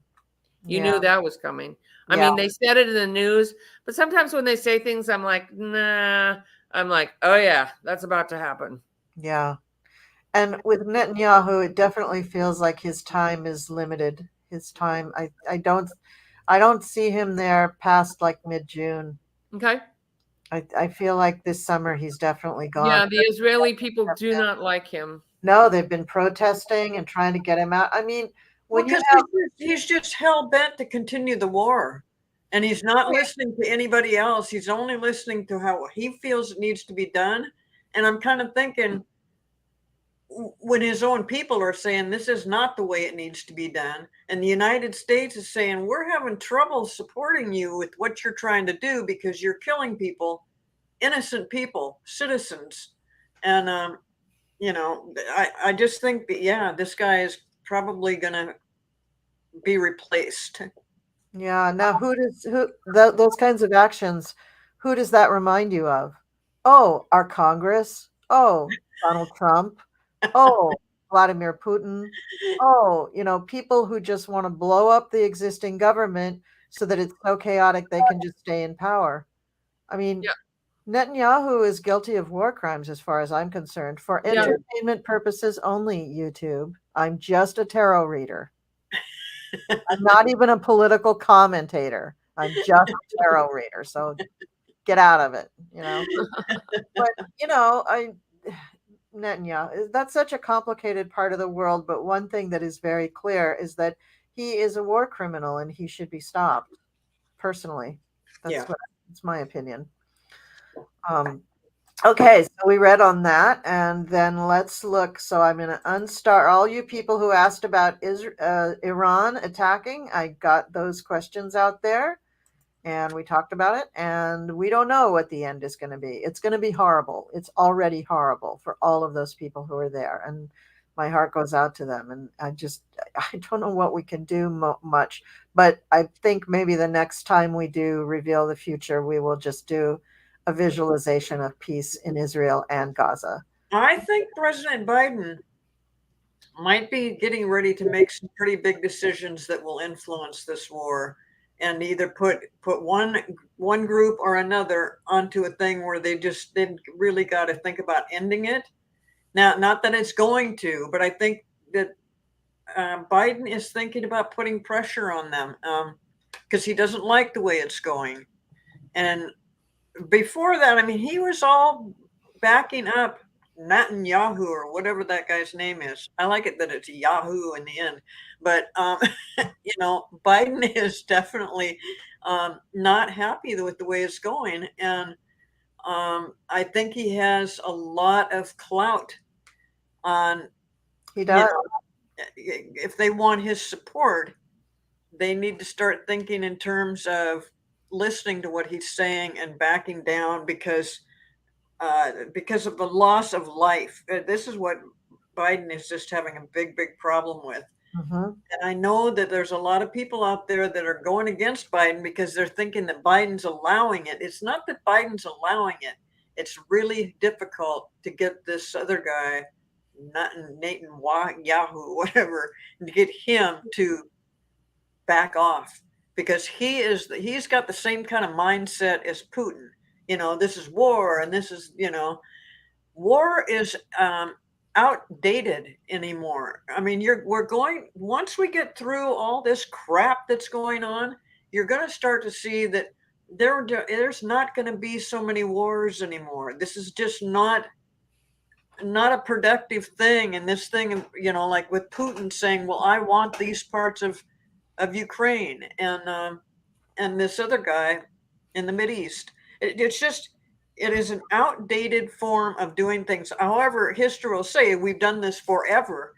You knew that was coming. I mean, they said it in the news, but sometimes when they say things, I'm like, nah. I'm like, oh yeah, that's about to happen. Yeah. And with Netanyahu, it definitely feels like his time is limited. His time, I don't see him there past like mid-June. Okay. I feel like this summer he's definitely gone. Yeah, the Israeli people do not like him. No, they've been protesting and trying to get him out. I mean, Well, when you because have he's just hell bent to continue the war, and he's not listening to anybody else. He's only listening to how he feels it needs to be done. And I'm kind of thinking, when his own people are saying this is not the way it needs to be done, and the United States is saying we're having trouble supporting you with what you're trying to do because you're killing people, innocent people, citizens, and I just think that yeah, this guy is probably going to be replaced. Yeah, now those kinds of actions, who does that remind you of? Oh, our Congress. Oh, Donald Trump. Oh, Vladimir Putin. Oh, people who just want to blow up the existing government so that it's so chaotic they can just stay in power. I mean, Yeah. Netanyahu is guilty of war crimes as far as I'm concerned. For Yeah. entertainment purposes only, YouTube. I'm just a tarot reader. I'm not even a political commentator. I'm just a tarot reader. So get out of it. But Netanyahu, that's such a complicated part of the world. But one thing that is very clear is that he is a war criminal and he should be stopped. Personally, Yeah. that's my opinion. Okay, so we read on that, and then let's look. So I'm going to unstar all you people who asked about Iran attacking. I got those questions out there, and we talked about it, and we don't know what the end is going to be. It's going to be horrible. It's already horrible for all of those people who are there, and my heart goes out to them. And I don't know what we can do much, but I think maybe the next time we do Reveal the Future, we will just do a visualization of peace in Israel and Gaza. I think President Biden might be getting ready to make some pretty big decisions that will influence this war, and either put one group or another onto a thing where they really got to think about ending it. Now, not that it's going to, but I think that Biden is thinking about putting pressure on them because he doesn't like the way it's going. And before that, I mean, he was all backing up Netanyahu or whatever that guy's name is. I like it that it's Yahoo in the end, but Biden is definitely not happy with the way it's going, and I think he has a lot of clout on. He does. If they want his support, they need to start thinking in terms of listening to what he's saying and backing down because of the loss of life. This is what Biden is just having a big, big problem with. Mm-hmm. And I know that there's a lot of people out there that are going against Biden because they're thinking that Biden's allowing it. It's not that Biden's allowing it. It's really difficult to get this other guy, Nathan Yahoo, whatever, to get him to back off because he's got the same kind of mindset as Putin. This is war, and this is war is outdated anymore. I mean, once we get through all this crap that's going on, you're going to start to see that there's not going to be so many wars anymore. This is just not a productive thing. And this thing, like with Putin saying, well, I want these parts of Ukraine, and this other guy in the Mideast. It is an outdated form of doing things. However, history will say we've done this forever.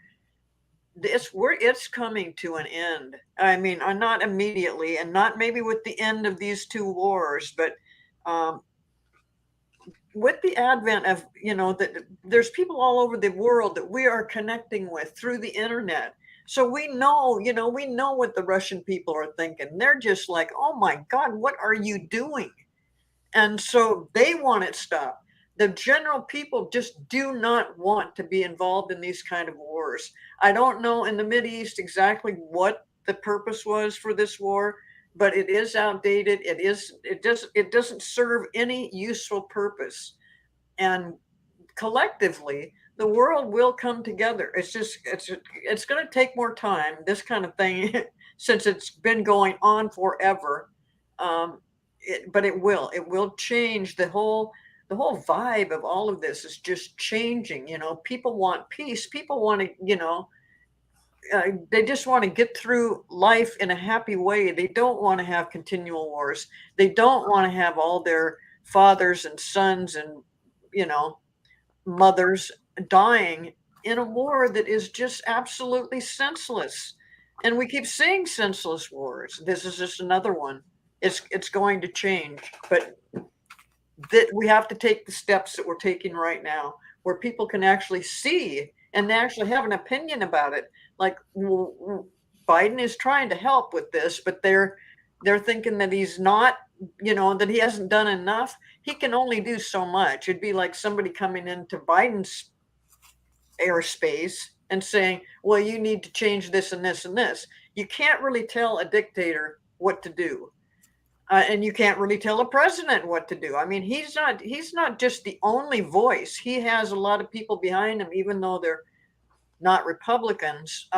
It's coming to an end. I mean, not immediately, and not maybe with the end of these two wars, but with the advent of that there's people all over the world that we are connecting with through the internet. So we know what the Russian people are thinking. They're just like, oh my God, what are you doing? And so they want it stopped. The general people just do not want to be involved in these kind of wars. I don't know in the Mideast exactly what the purpose was for this war, but it is outdated. It doesn't serve any useful purpose. and collectively, the world will come together. It's going to take more time. This kind of thing, since it's been going on forever, but it will change the whole vibe of all of this is just changing. People want peace. People want to, they just want to get through life in a happy way. They don't want to have continual wars. They don't want to have all their fathers and sons and, mothers dying in a war that is just absolutely senseless. And we keep seeing senseless wars. This is just another one. It's going to change, but that we have to take the steps that we're taking right now, where people can actually see and actually have an opinion about it. Like, Biden is trying to help with this, but they're thinking that he's not, that he hasn't done enough. He can only do so much. It'd be like somebody coming into Biden's airspace and saying, well, you need to change this and this and this. You can't really tell a dictator what to do. And you can't really tell a president what to do. I mean, he's not just the only voice. He has a lot of people behind him, even though they're not Republicans.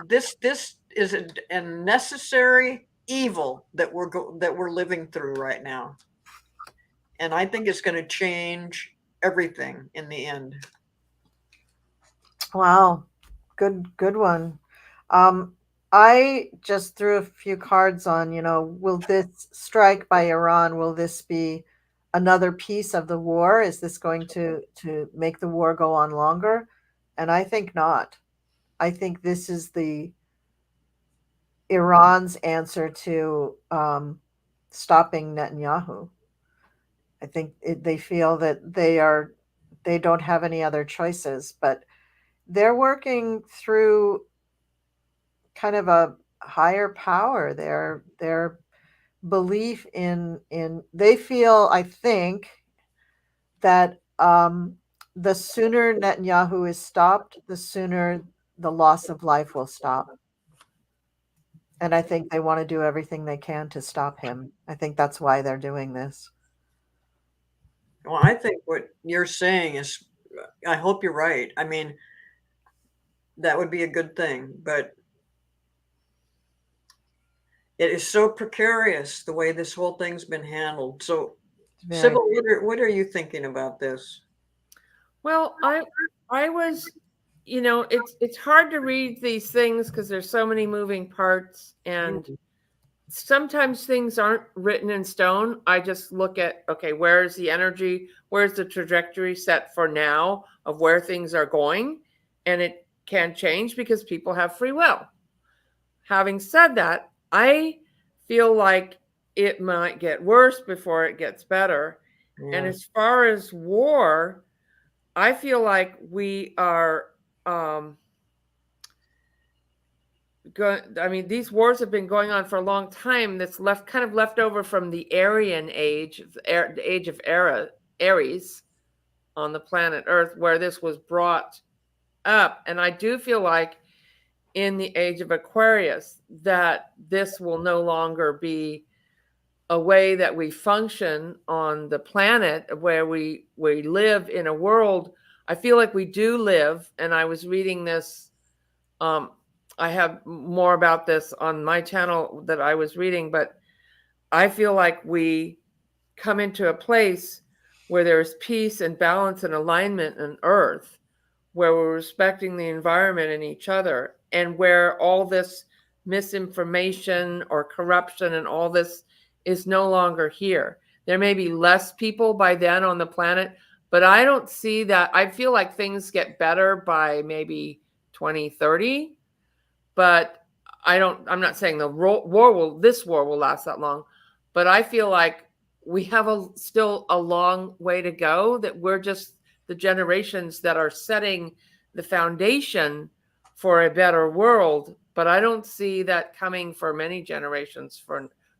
This is a necessary evil that we're living through right now, and I think it's going to change everything in the end. Wow, good one. I just threw a few cards on, will this strike by Iran, will this be another piece of the war? Is this going to make the war go on longer? And I think not. I think this is the Iran's answer to stopping Netanyahu. I think they feel that they don't have any other choices, but they're working through kind of a higher power. Their belief in they feel, I think, that the sooner Netanyahu is stopped, the sooner the loss of life will stop. And I think they want to do everything they can to stop him. I think that's why they're doing this. Well, I think what you're saying is, I hope you're right. I mean, that would be a good thing, but it is so precarious the way this whole thing's been handled. So, Sibyl, what are you thinking about this? Well, I was, it's hard to read these things because there's so many moving parts, and sometimes things aren't written in stone. I just look at, okay, where's the energy? Where's the trajectory set for now of where things are going? And it can change because people have free will. Having said that, I feel like it might get worse before it gets better. Yeah. And as far as war, I feel like we are these wars have been going on for a long time. That's left over from the Aryan age, the age of Aries on the planet Earth, where this was brought up. And I do feel like in the age of Aquarius that this will no longer be a way that we function on the planet, where we live in a world. I feel like we do live, and I was reading this. I have more about this on my channel that I was reading, but I feel like we come into a place where there's peace and balance and alignment on Earth, where we're respecting the environment and each other, and where all this misinformation or corruption and all this is no longer here. There may be less people by then on the planet, but I don't see that. I feel like things get better by maybe 2030. But I'm not saying this war will last that long, but I feel like we have still a long way to go, that we're just the generations that are setting the foundation for a better world. But I don't see that coming for many generations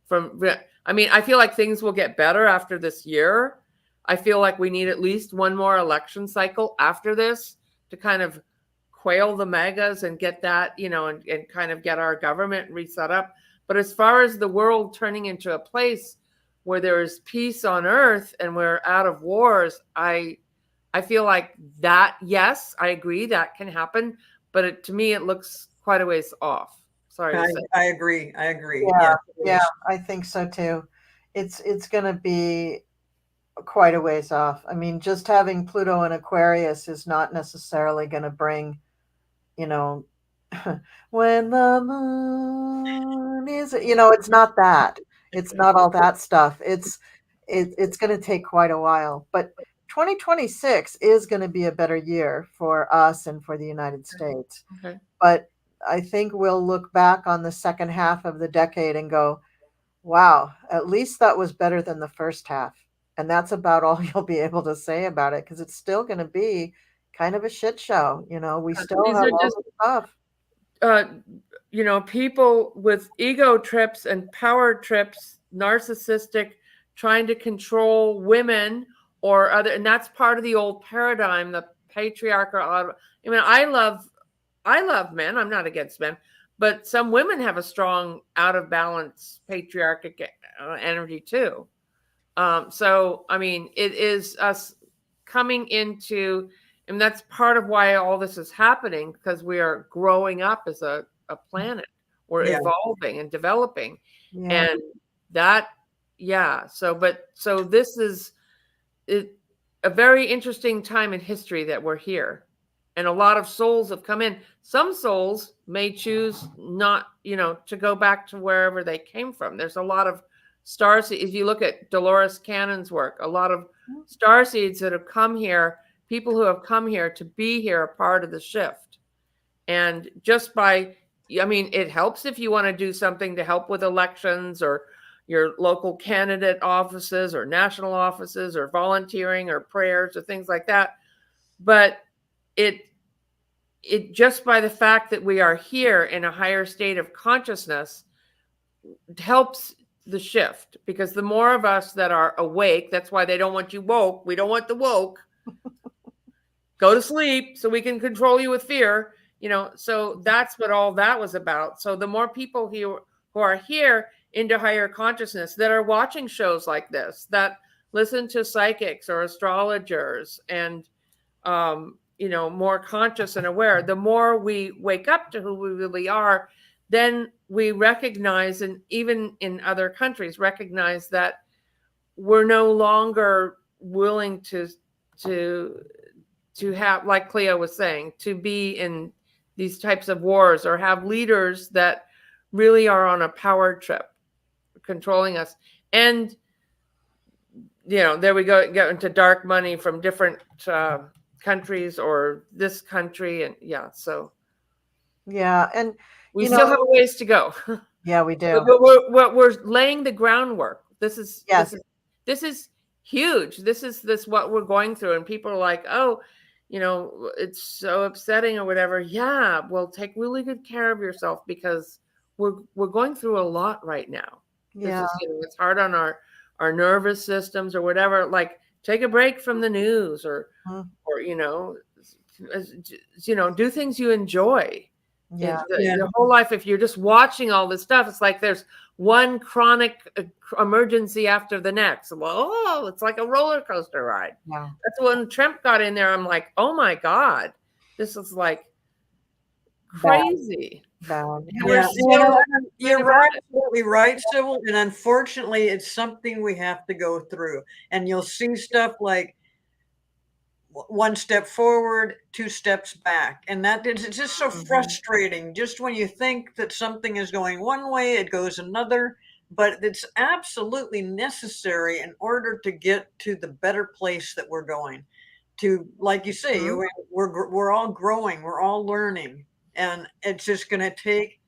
I feel like things will get better after this year. I feel like we need at least one more election cycle after this to kind of quail the megas and get that, and kind of get our government reset up. But as far as the world turning into a place where there is peace on earth and we're out of wars, I feel like that, yes, I agree that can happen, but to me, it looks quite a ways off. Sorry to say. I agree. I agree. Yeah, Yes, it yeah, is. I think so too. It's going to be quite a ways off. I mean, just having Pluto in Aquarius is not necessarily going to bring, you know, when the moon is, it's not that. It's not all that stuff. It's going to take quite a while, but 2026 is going to be a better year for us and for the United States. Okay. But I think we'll look back on the second half of the decade and go, wow, at least that was better than the first half. And that's about all you'll be able to say about it because it's still going to be kind of a shit show. We still These have are all just the stuff. People with ego trips and power trips, narcissistic, trying to control women or other, and that's part of the old paradigm, the patriarchal. I mean, I love men. I'm not against men, but some women have a strong, out of balance patriarchic energy too. So, I mean, it is us coming into, and that's part of why all this is happening, because we are growing up as a planet. We're Yeah. evolving and developing. Yeah. And that, yeah. So this is a very interesting time in history that we're here. And a lot of souls have come in. Some souls may choose not, to go back to wherever they came from. There's a lot of starseeds. If you look at Dolores Cannon's work, a lot of starseeds that have come here, people who have come here to be here, a part of the shift. And just it helps if you want to do something to help with elections or your local candidate offices or national offices or volunteering or prayers or things like that. But it just by the fact that we are here in a higher state of consciousness helps the shift, because the more of us that are awake, that's why they don't want you woke. We don't want the woke. Go to sleep so we can control you with fear. So that's what all that was about. So the more people who are here into higher consciousness, that are watching shows like this, that listen to psychics or astrologers and more conscious and aware, the more we wake up to who we really are, then we recognize, and even in other countries recognize, that we're no longer willing to have, like Cleo was saying, to be in these types of wars or have leaders that really are on a power trip controlling us. And there we go into dark money from different countries or this country, and so Yeah. And, we still have a ways to go. yeah, we do. But we're laying the groundwork. Yes. This is huge. This is what we're going through, and people are like, oh, it's so upsetting or whatever. Yeah, well, take really good care of yourself, because we're going through a lot right now. Yeah. It's hard on our nervous systems or whatever. Like, take a break from the news or do things you enjoy. Yeah. Your whole life, if you're just watching all this stuff, it's like there's one chronic emergency after the next. Well, it's like a roller coaster ride. Yeah. That's when Trump got in there. I'm like, oh my God, this is like crazy. Bad. Yeah. You're absolutely right, Sibyl. And unfortunately, it's something we have to go through. And you'll see stuff like one step forward, two steps back. And it's just so frustrating. Just when you think that something is going one way, it goes another. But it's absolutely necessary in order to get to the better place that we're going to. Like you say, we're all growing, we're all learning. And it's just going to take,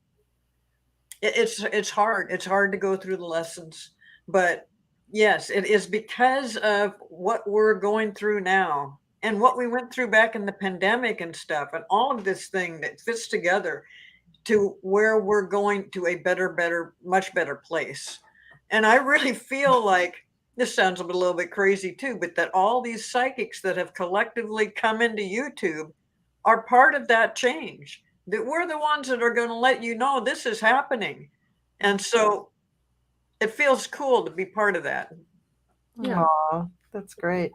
it's hard. It's hard to go through the lessons. But yes, it is because of what we're going through now and what we went through back in the pandemic and stuff, and all of this thing that fits together to where we're going to a better, much better place. And I really feel like, this sounds a little bit crazy too, but that all these psychics that have collectively come into YouTube are part of that change. That we're the ones that are going to let you know this is happening. And so it feels cool to be part of that. Yeah. Aw, that's great.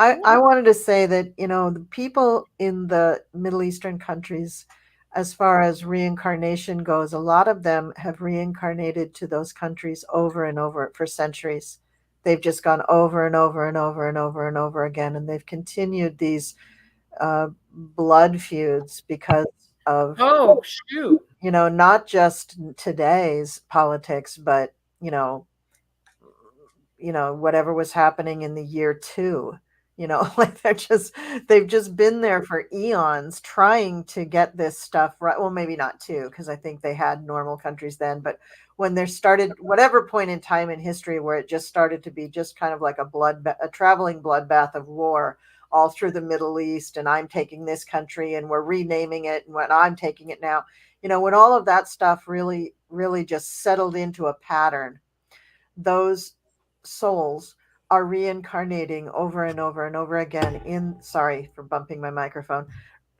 I wanted to say that, the people in the Middle Eastern countries, as far as reincarnation goes, a lot of them have reincarnated to those countries over and over for centuries. They've just gone over and over and over and over and over again, and they've continued these blood feuds because of, Oh, shoot. not just today's politics, but, you know, whatever was happening in the year two, like they've just been there for eons trying to get this stuff right. Well, maybe not two, because I think they had normal countries then, but when there started, whatever point in time in history where it just started to be just kind of like a traveling bloodbath of war all through the Middle East, and I'm taking this country and we're renaming it, and when I'm taking it now, when all of that stuff really, really just settled into a pattern, those souls are reincarnating over and over and over again sorry for bumping my microphone,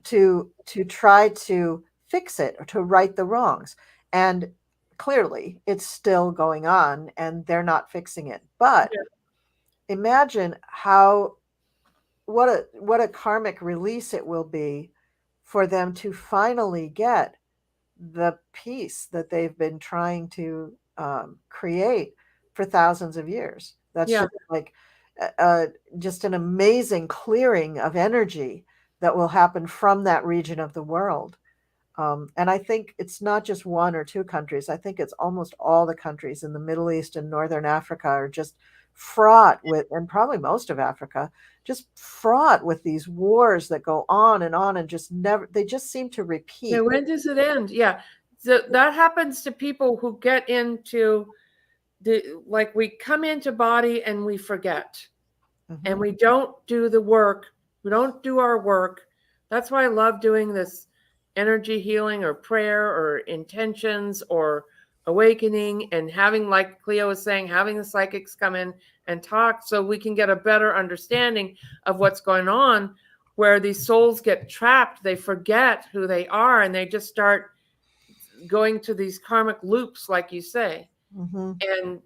to try to fix it or to right the wrongs. And clearly it's still going on and they're not fixing it. But imagine what a karmic release it will be for them to finally get the peace that they've been trying to create for thousands of years. That's Yeah. just like just an amazing clearing of energy that will happen from that region of the world. And I think it's not just one or two countries. I think it's almost all the countries in the Middle East and Northern Africa are just fraught with, and probably most of Africa, just fraught with these wars that go on and just never, they just seem to repeat. Yeah, when does it end? Yeah. So that happens to people who get into like we come into body and we forget. Mhm. And we don't do the work. We don't do our work. That's why I love doing this energy healing or prayer or intentions or awakening, and having, like Cleo was saying, having the psychics come in and talk so we can get a better understanding of what's going on, where these souls get trapped. They forget who they are and they just start going to these karmic loops, like you say. Mm-hmm. And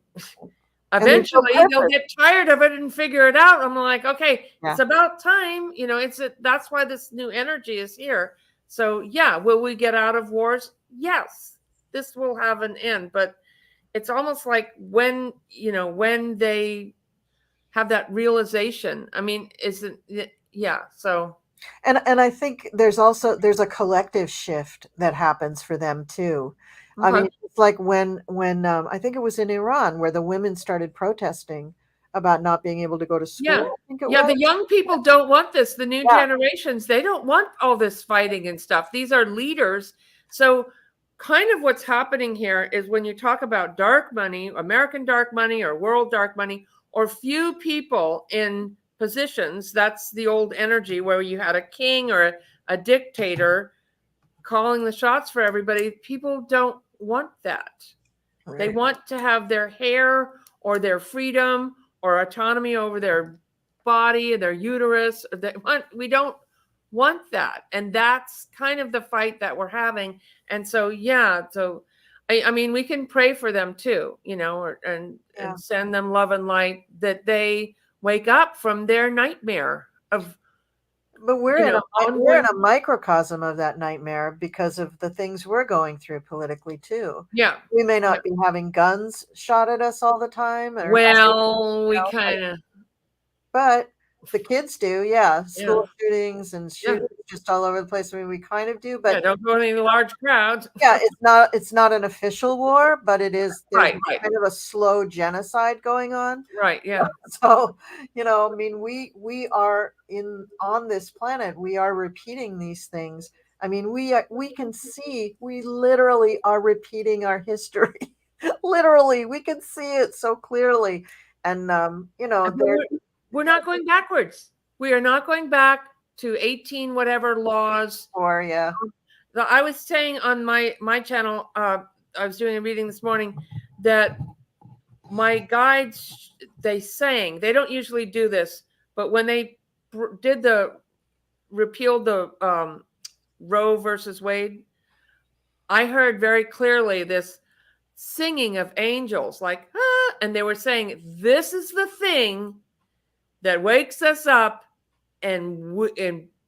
And there's no eventually they'll purpose. get tired of it and figure it out. I'm like, okay, Yeah. it's about time. That's why this new energy is here. So yeah, will we get out of wars? Yes, this will have an end. But it's almost like when they have that realization. I mean, isn't it? Yeah. So And I think there's a collective shift that happens for them too. I okay. mean, it's like when I think it was in Iran where the women started protesting about not being able to go to school. Yeah. I think it Yeah, was. the young people don't want this. The new Yeah. generations, they don't want all this fighting and stuff. These are leaders. So kind of what's happening here is when you talk about dark money, American dark money or world dark money, or few people in positions, that's the old energy where you had a king or a dictator calling the shots for everybody. People don't want that. They Right. want to have their hair or their freedom or autonomy over their body, their uterus. We don't want that. And that's kind of the fight that we're having. And so, yeah, so I mean, we can pray for them too, and send them love and light, that they wake up from their nightmare of, But we're in a microcosm of that nightmare because of the things we're going through politically too. Yeah. We may not be having guns shot at us all the time. Well, we kind of. But the kids do, yeah. School shootings and shootings just all over the place. I mean, we kind of do, but don't go to any large crowds. Yeah, it's not an official war, but it is. There's kind of a slow genocide going on. Right. Yeah. So, I mean, we are on this planet. We are repeating these things. I mean, we can see. We literally are repeating our history. Literally, we can see it so clearly, and we're not going backwards. We are not going back to 18 whatever laws. Or yeah. I was saying on my channel, I was doing a reading this morning, that my guides, they don't usually do this, but when they repealed the Roe versus Wade, I heard very clearly this singing of angels, like, and they were saying, this is the thing that wakes us up and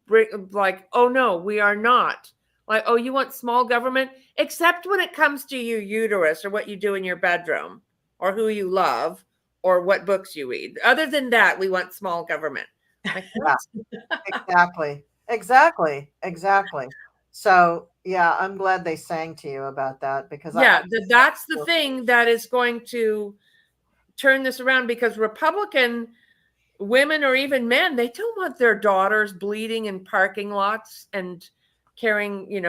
bring, like, oh no, we are not. Like, oh, you want small government? Except when it comes to your uterus or what you do in your bedroom or who you love or what books you read. Other than that, we want small government. Like, Yeah, exactly. So yeah, I'm glad they sang to you about that, because yeah, that's the thing that is going to turn this around, because Republican women or even men, they don't want their daughters bleeding in parking lots and carrying,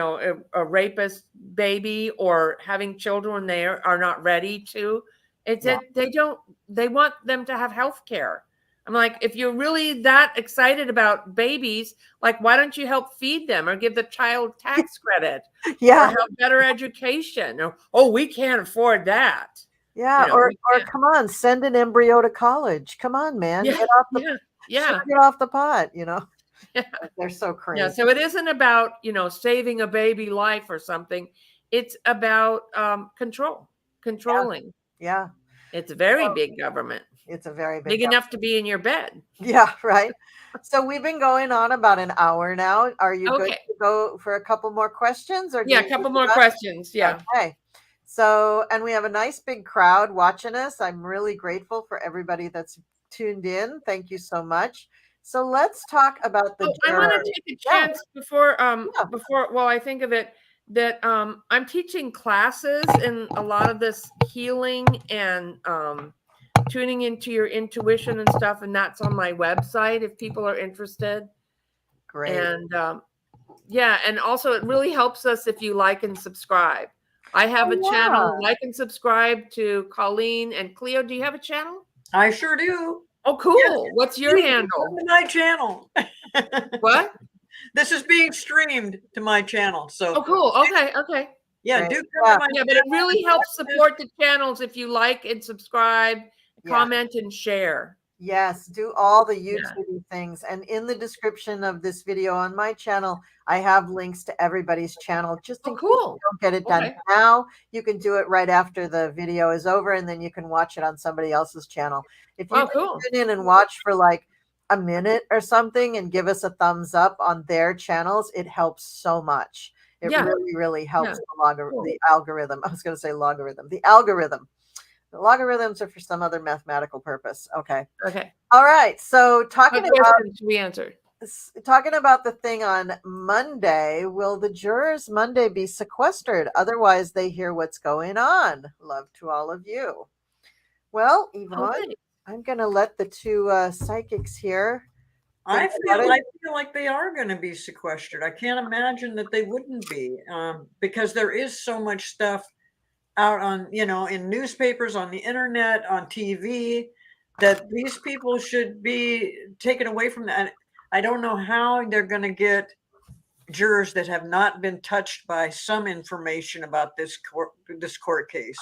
a rapist baby or having children when they are not ready to. It's Yeah. that they want them to have health care. I'm like, if you're really that excited about babies, like, why don't you help feed them or give the child tax credit or Yeah. have better education? Or, oh, we can't afford that. Yeah. Or come on, send an embryo to college. Come on, man. Yeah, Get off the get off the pot, Yeah. They're so crazy. Yeah, so it isn't about, saving a baby life or something. It's about controlling. Yeah. It's a very big government. It's a very Big enough to be in your bed. Yeah, right. So we've been going on about an hour now. Are you good Okay. to go for a couple more questions, or Yeah, a couple more questions. Yeah. Okay. So, and we have a nice big crowd watching us. I'm really grateful for everybody that's tuned in. Thank you so much. So let's talk about the I want to jury. take a chance before while I think of it, that I'm teaching classes in a lot of this healing and tuning into your intuition and stuff, and that's on my website if people are interested. Great. And and also it really helps us if you like and subscribe. I have a channel. Like and subscribe to Colleen and Cleo. Do you have a channel? I sure do. Oh, cool. Yes. What's your handle? To my channel. What? This is being streamed to my channel. So oh, cool. Okay. Yeah, Right. do come to my but it really helps support the channels if you like and subscribe, comment, and share. Yes, do all the YouTube things. And in the description of this video on my channel, I have links to everybody's channel. Just in case you don't get it done now, you can do it right after the video is over, and then you can watch it on somebody else's channel. If you tune in and watch for like a minute or something and give us a thumbs up on their channels, it helps so much. It really, really helps the algorithm. I was going to say logarithm. The algorithm. The logarithms are for some other mathematical purpose. Okay. All right. So talking about the thing on Monday, will the jurors Monday be sequestered? Otherwise, they hear what's going on. Love to all of you. Well, Yvonne, I'm going to let the two psychics here. I feel like they are going to be sequestered. I can't imagine that they wouldn't be, because there is so much stuff out on, in newspapers, on the internet, on TV, that these people should be taken away from that. I don't know how they're going to get jurors that have not been touched by some information about this court case.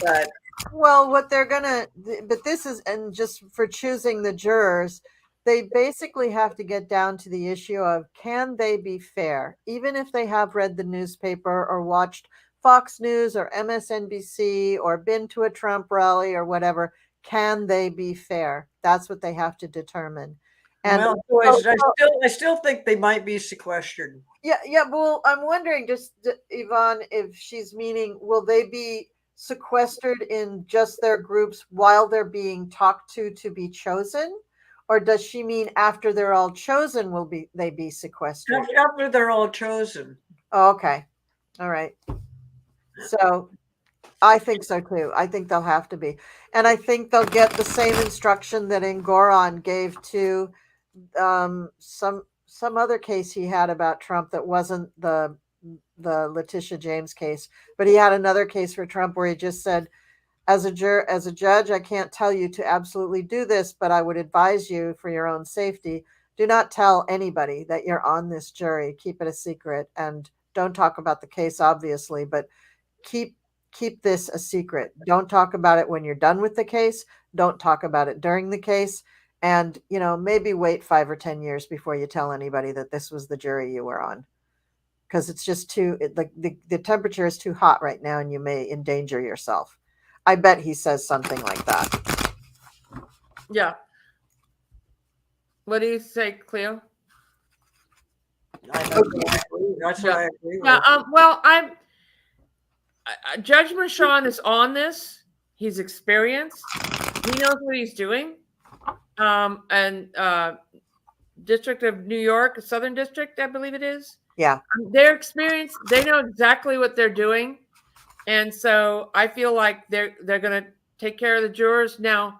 But what they're gonna, but this is, and just for choosing the jurors, they basically have to get down to the issue of, can they be fair, even if they have read the newspaper or watched Fox News or MSNBC or been to a Trump rally or whatever. Can they be fair? That's what they have to determine. And I still think they might be sequestered. Yeah. Well, I'm wondering, just Yvonne, if she's meaning, will they be sequestered in just their groups while they're being talked to be chosen? Or does she mean after they're all chosen, they be sequestered? After they're all chosen. Oh, okay. All right. So I think so too. I think they'll have to be. And I think they'll get the same instruction that Ngoran gave to some other case he had about Trump that wasn't the Letitia James case, but he had another case for Trump where he just said, as a judge, I can't tell you to absolutely do this, but I would advise you for your own safety, do not tell anybody that you're on this jury. Keep it a secret, and don't talk about the case, obviously, but keep this a secret. Don't talk about it when you're done with the case. Don't talk about it during the case. And, maybe wait 5 or 10 years before you tell anybody that this was the jury you were on. Because it's just the temperature is too hot right now, and you may endanger yourself. I bet he says something like that. Yeah. What do you say, Cleo? That's what I agree Yeah. with. Well, Judge Mershon is on this. He's experienced. He knows what he's doing. And District of New York, Southern District, I believe it is. Yeah. They're experienced. They know exactly what they're doing. And so I feel like they're going to take care of the jurors. Now,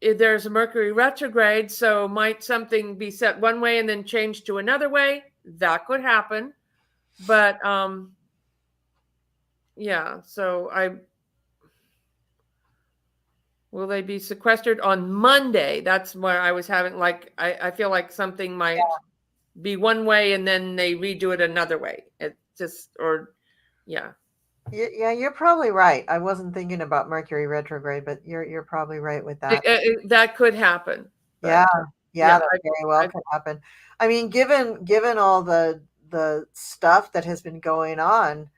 if there's a Mercury retrograde, so might something be set one way and then changed to another way? That could happen. But yeah, so will they be sequestered on Monday? That's where I was having I feel like something might be one way and then they redo it another way. It just yeah. Yeah, you're probably right. I wasn't thinking about Mercury retrograde, but you're probably right with that. That could happen. Yeah, But, yeah, that very well could happen. I mean, given all the stuff that has been going on,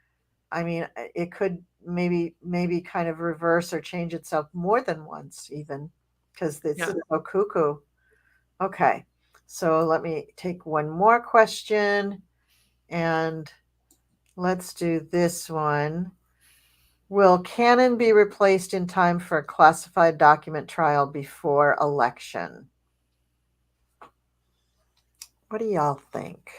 I mean, it could maybe kind of reverse or change itself more than once, even because this is so cuckoo. Okay, so let me take one more question, and let's do this one. Will Canon be replaced in time for a classified document trial before election? What do y'all think?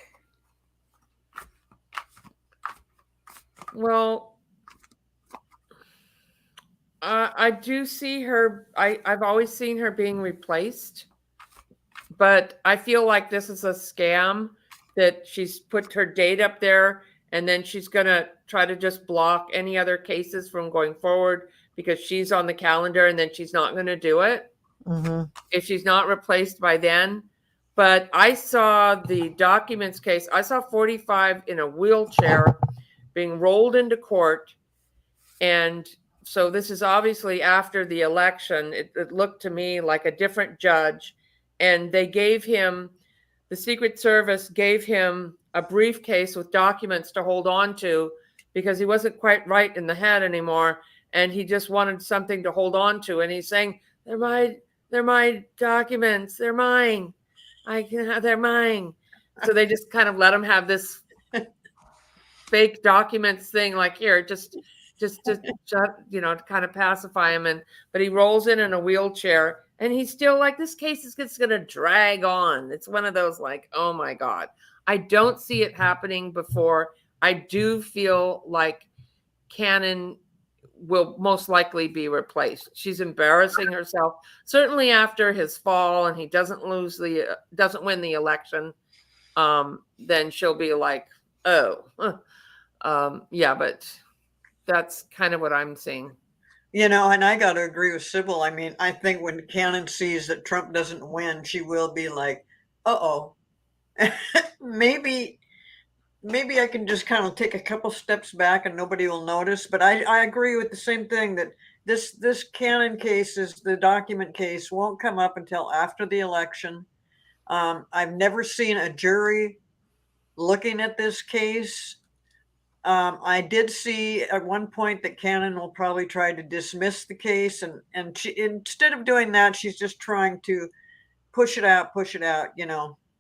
Well, I do see her. I've always seen her being replaced, but I feel like this is a scam that she's put her date up there and then she's going to try to just block any other cases from going forward because she's on the calendar and then she's not going to do it if she's not replaced by then. But I saw the documents case. I saw 45 in a wheelchair being rolled into court. And so this is obviously after the election. It looked to me like a different judge. And they gave him, the Secret Service gave him a briefcase with documents to hold on to because he wasn't quite right in the head anymore. And he just wanted something to hold on to. And he's saying, they're my documents. They're mine. They're mine. So they just kind of let him have this fake documents thing, like, here, just to kind of pacify him. But he rolls in a wheelchair and he's still like, this case is just going to drag on. It's one of those like, oh my God, I don't see it happening before. I do feel like Cannon will most likely be replaced. She's embarrassing herself, certainly after his fall, and he doesn't win the election. Then she'll be like, oh, yeah, but that's kind of what I'm seeing. And I got to agree with Sibyl. I mean, I think when Cannon sees that Trump doesn't win, she will be like, uh-oh, maybe I can just kind of take a couple steps back and nobody will notice. But I agree with the same thing, that this Cannon case, the document case, won't come up until after the election. I've never seen a jury looking at this case. I did see at one point that Cannon will probably try to dismiss the case, and she, instead of doing that, she's just trying to push it out,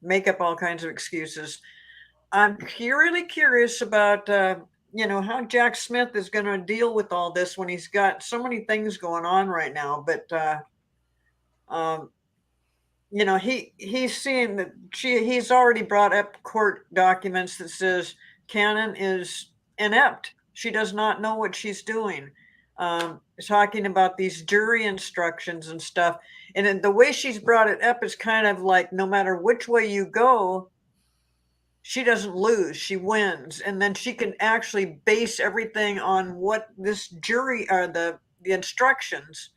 make up all kinds of excuses. I'm really curious about how Jack Smith is going to deal with all this when he's got so many things going on right now. But he's seeing that he's already brought up court documents that says Cannon is inept. She does not know what she's doing. Talking about these jury instructions and stuff. And the way she's brought it up is kind of like, no matter which way you go, she doesn't lose, she wins. And then she can actually base everything on what this jury or the instructions.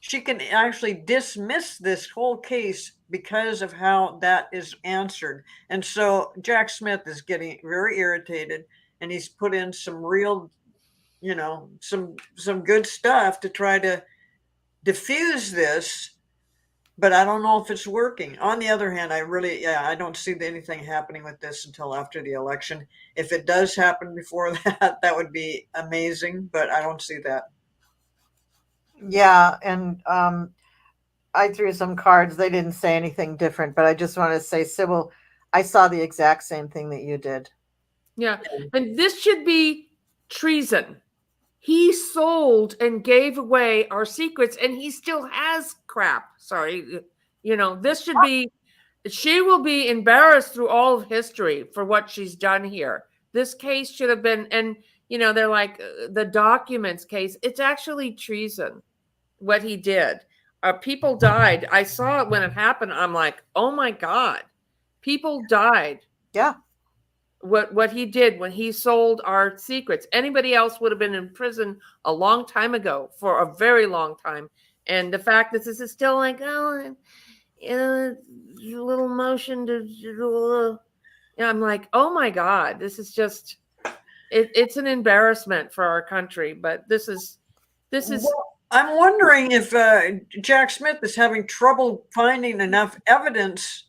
She can actually dismiss this whole case because of how that is answered. And so Jack Smith is getting very irritated, and he's put in some real, some good stuff to try to diffuse this. but I don't know if it's working. On the other hand, I don't see anything happening with this until after the election. If it does happen before that, that would be amazing, but I don't see that. Yeah, and I threw some cards. They didn't say anything different, but I just want to say, Sybil, I saw the exact same thing that you did. Yeah. And this should be treason. He sold and gave away our secrets, and he still has crap. Sorry. This should be, she will be embarrassed through all of history for what she's done here. This case should have been, and, they're like, the documents case, it's actually treason, what he did. People died. I saw it when it happened. I'm like, oh my God, people died. Yeah. What he did when he sold our secrets. Anybody else would have been in prison a long time ago, for a very long time. And the fact that this is still like, oh, a little motion to, I'm like, oh my God, this is just, it's an embarrassment for our country. But this is. Well, I'm wondering if Jack Smith is having trouble finding enough evidence.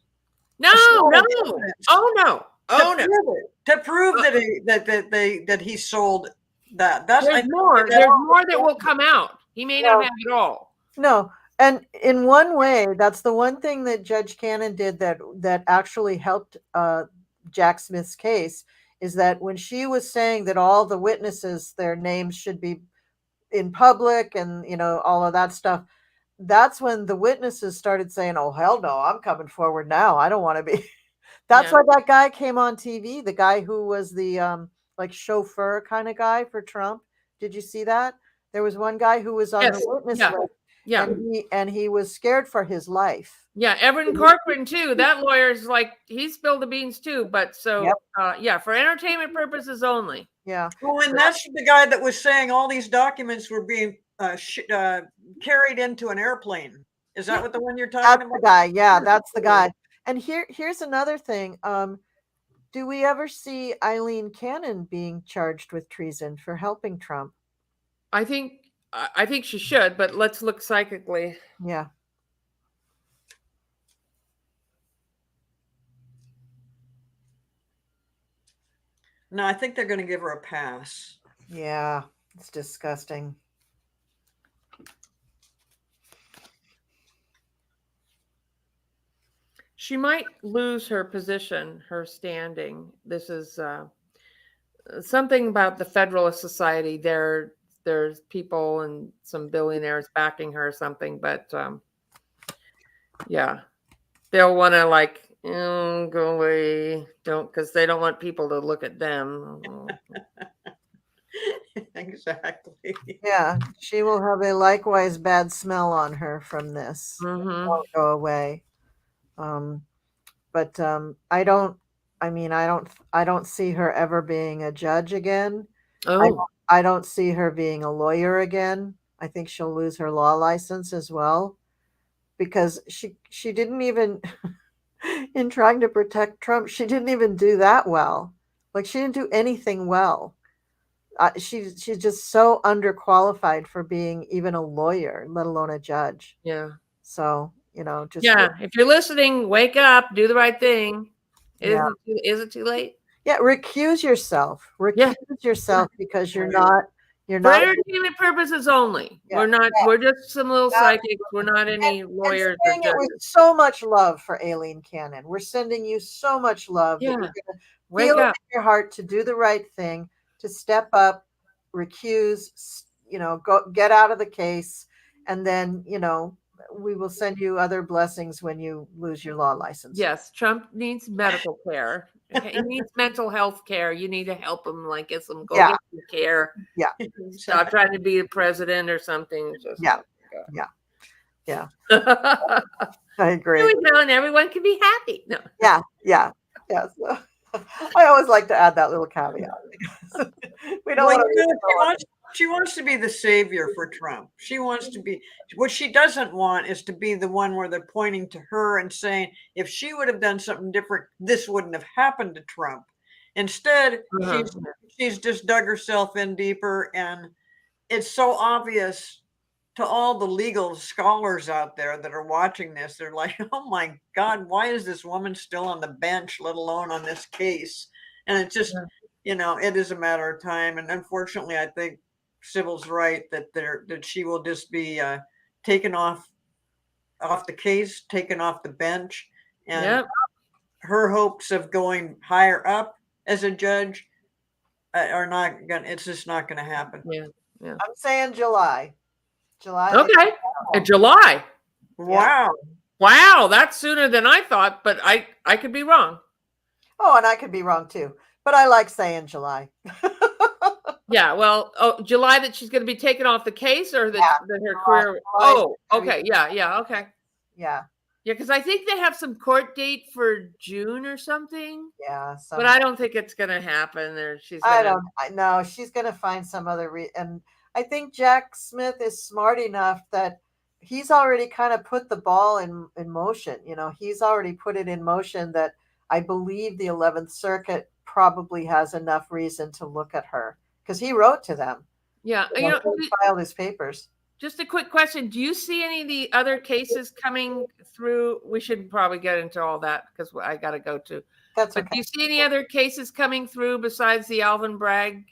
No. Oh no. To prove that he sold that. There's more that will come out. He may not have it all. No. And in one way, that's the one thing that Judge Cannon did that actually helped Jack Smith's case, is that when she was saying that all the witnesses, their names should be in public and, all of that stuff, that's when the witnesses started saying, oh, hell no, I'm coming forward now. I don't want to be. That's why that guy came on TV, the guy who was the like chauffeur kind of guy for Trump. Did you see that? There was one guy who was on the witness list. Yeah. And he was scared for his life. Yeah, Evan Corcoran too. That lawyer's like, he spilled the beans too. But so for entertainment purposes only. Yeah. Well, and that's the guy that was saying all these documents were being carried into an airplane. Is that what the one you're talking about? That's the guy. Yeah, that's the guy. And here's another thing. Do we ever see Eileen Cannon being charged with treason for helping Trump? I think she should, but let's look psychically. Yeah. No, I think they're going to give her a pass. Yeah, it's disgusting. She might lose her position, her standing. This is something about the Federalist Society. There's people and some billionaires backing her or something, but they'll want to go away, because they don't want people to look at them. Exactly. Yeah, she will have a likewise bad smell on her from this. Mm-hmm. It won't go away. But I don't see her ever being a judge again. Oh. I don't see her being a lawyer again. I think she'll lose her law license as well, because she didn't even in trying to protect Trump, she didn't even do that well. Like, she didn't do anything well. She's just so underqualified for being even a lawyer, let alone a judge. Yeah. So, just if you're listening, wake up, do the right thing. Is it too late? Yeah, recuse yourself. Yourself, because you're not for entertainment purposes only. Yeah. We're just some little psychics. We're not any lawyers. And it with so much love for Eileen Cannon. We're sending you so much love. Yeah. That you're gonna Wake feel up. in your heart to do the right thing, to step up, recuse, go get out of the case, and then, we will send you other blessings when you lose your law license. Yes, Trump needs medical care. He needs mental health care. You need to help him, get some get some care. Yeah. Stop trying to be the president or something. Just Yeah. I agree. And everyone can be happy. No. Yeah. So, I always like to add that little caveat. We don't she wants to be the savior for Trump. She wants to be, what she doesn't want is to be the one where they're pointing to her and saying, if she would have done something different, this wouldn't have happened to Trump. Instead, she's just dug herself in deeper, and it's so obvious to all the legal scholars out there that are watching this, they're like, oh my God, why is this woman still on the bench, let alone on this case? And it's just, it is a matter of time. And unfortunately, I think Sibyl's right that she will just be taken off the case, taken off the bench, and Yep. her hopes of going higher up as a judge are not gonna. It's just not going to happen. Yeah. I'm saying July. Okay. In July. Wow. Wow, that's sooner than I thought, but I could be wrong. Oh, and I could be wrong too, but I like saying July. Yeah, well, July that she's going to be taken off the case, or that her career. July. Oh, okay, yeah, okay. Yeah. Yeah, because I think they have some court date for June or something. Yeah. But I don't think it's going to happen. Or I know she's going to find some other and I think Jack Smith is smart enough that he's already kind of put the ball in motion. He's already put it in motion that I believe the 11th Circuit probably has enough reason to look at her because he wrote to them. Yeah, he filed his papers. Just a quick question. Do you see any of the other cases coming through? We should probably get into all that because I got to go to. But do you see any other cases coming through besides the Alvin Bragg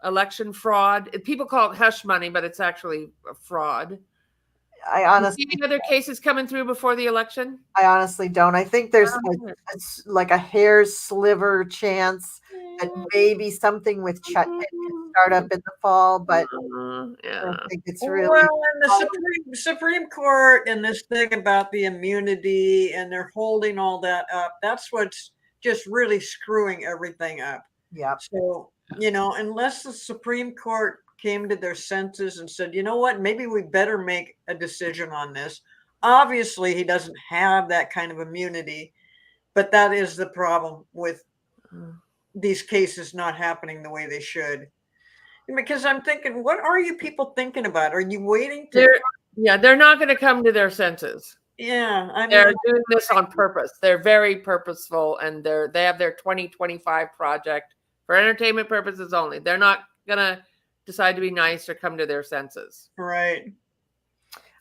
election fraud? People call it hush money, but it's actually a fraud. I honestly, do you see any other cases coming through before the election? I honestly don't. I think there's like a hair's sliver chance that maybe something with Chet can start up in the fall, but I don't think it's really. Well, and the Supreme Court and this thing about the immunity, and they're holding all that up. That's what's just really screwing everything up. Yeah. So, unless the Supreme Court came to their senses and said, you know what, maybe we better make a decision on this. Obviously, he doesn't have that kind of immunity, but that is the problem with these cases not happening the way they should. Because I'm thinking, what are you people thinking about? Are you waiting to? They're not going to come to their senses. Yeah, I mean, they're doing this on purpose. They're very purposeful, and they have their 2025 project for entertainment purposes only. They're not going to decide to be nice or come to their senses. Right.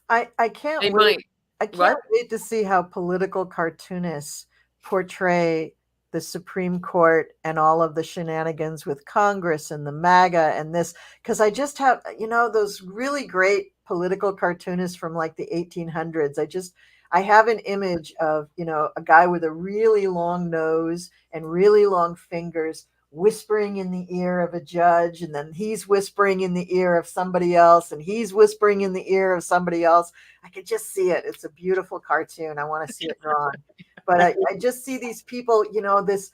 I can't wait. I can't wait to see how political cartoonists portray the Supreme Court and all of the shenanigans with Congress and the MAGA and this, because I just have, those really great political cartoonists from like the 1800s. I have an image of, a guy with a really long nose and really long fingers whispering in the ear of a judge, and then he's whispering in the ear of somebody else, and he's whispering in the ear of somebody else. I could just see it. It's a beautiful cartoon. I want to see it drawn. But I just see these people, this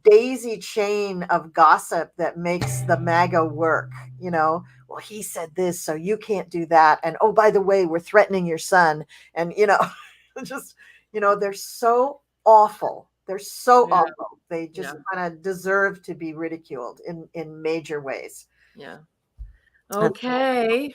daisy chain of gossip that makes the MAGA work. Well, he said this, so you can't do that. And oh, by the way, we're threatening your son. And they're so awful. They're so awful. They just kind of deserve to be ridiculed in major ways. Yeah. Okay.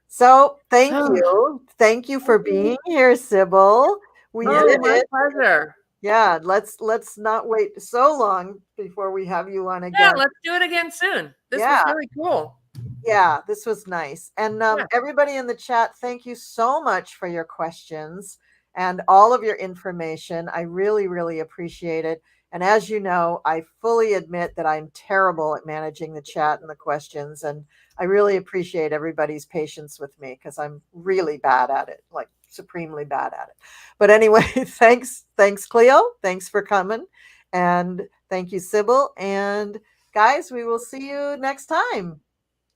So thank you. Thank you for being here, Sibyl. We did my it. Pleasure. Yeah, let's not wait so long before we have you on again. Yeah, let's do it again soon. This was really cool. Yeah, this was nice. And everybody in the chat, thank you so much for your questions and all of your information. I really, really appreciate it. And as you know, I fully admit that I'm terrible at managing the chat and the questions. And I really appreciate everybody's patience with me because I'm really bad at it, like supremely bad at it. But anyway, thanks, Cleo. Thanks for coming. And thank you, Sibyl. And guys, we will see you next time.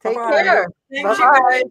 Take care. Bye.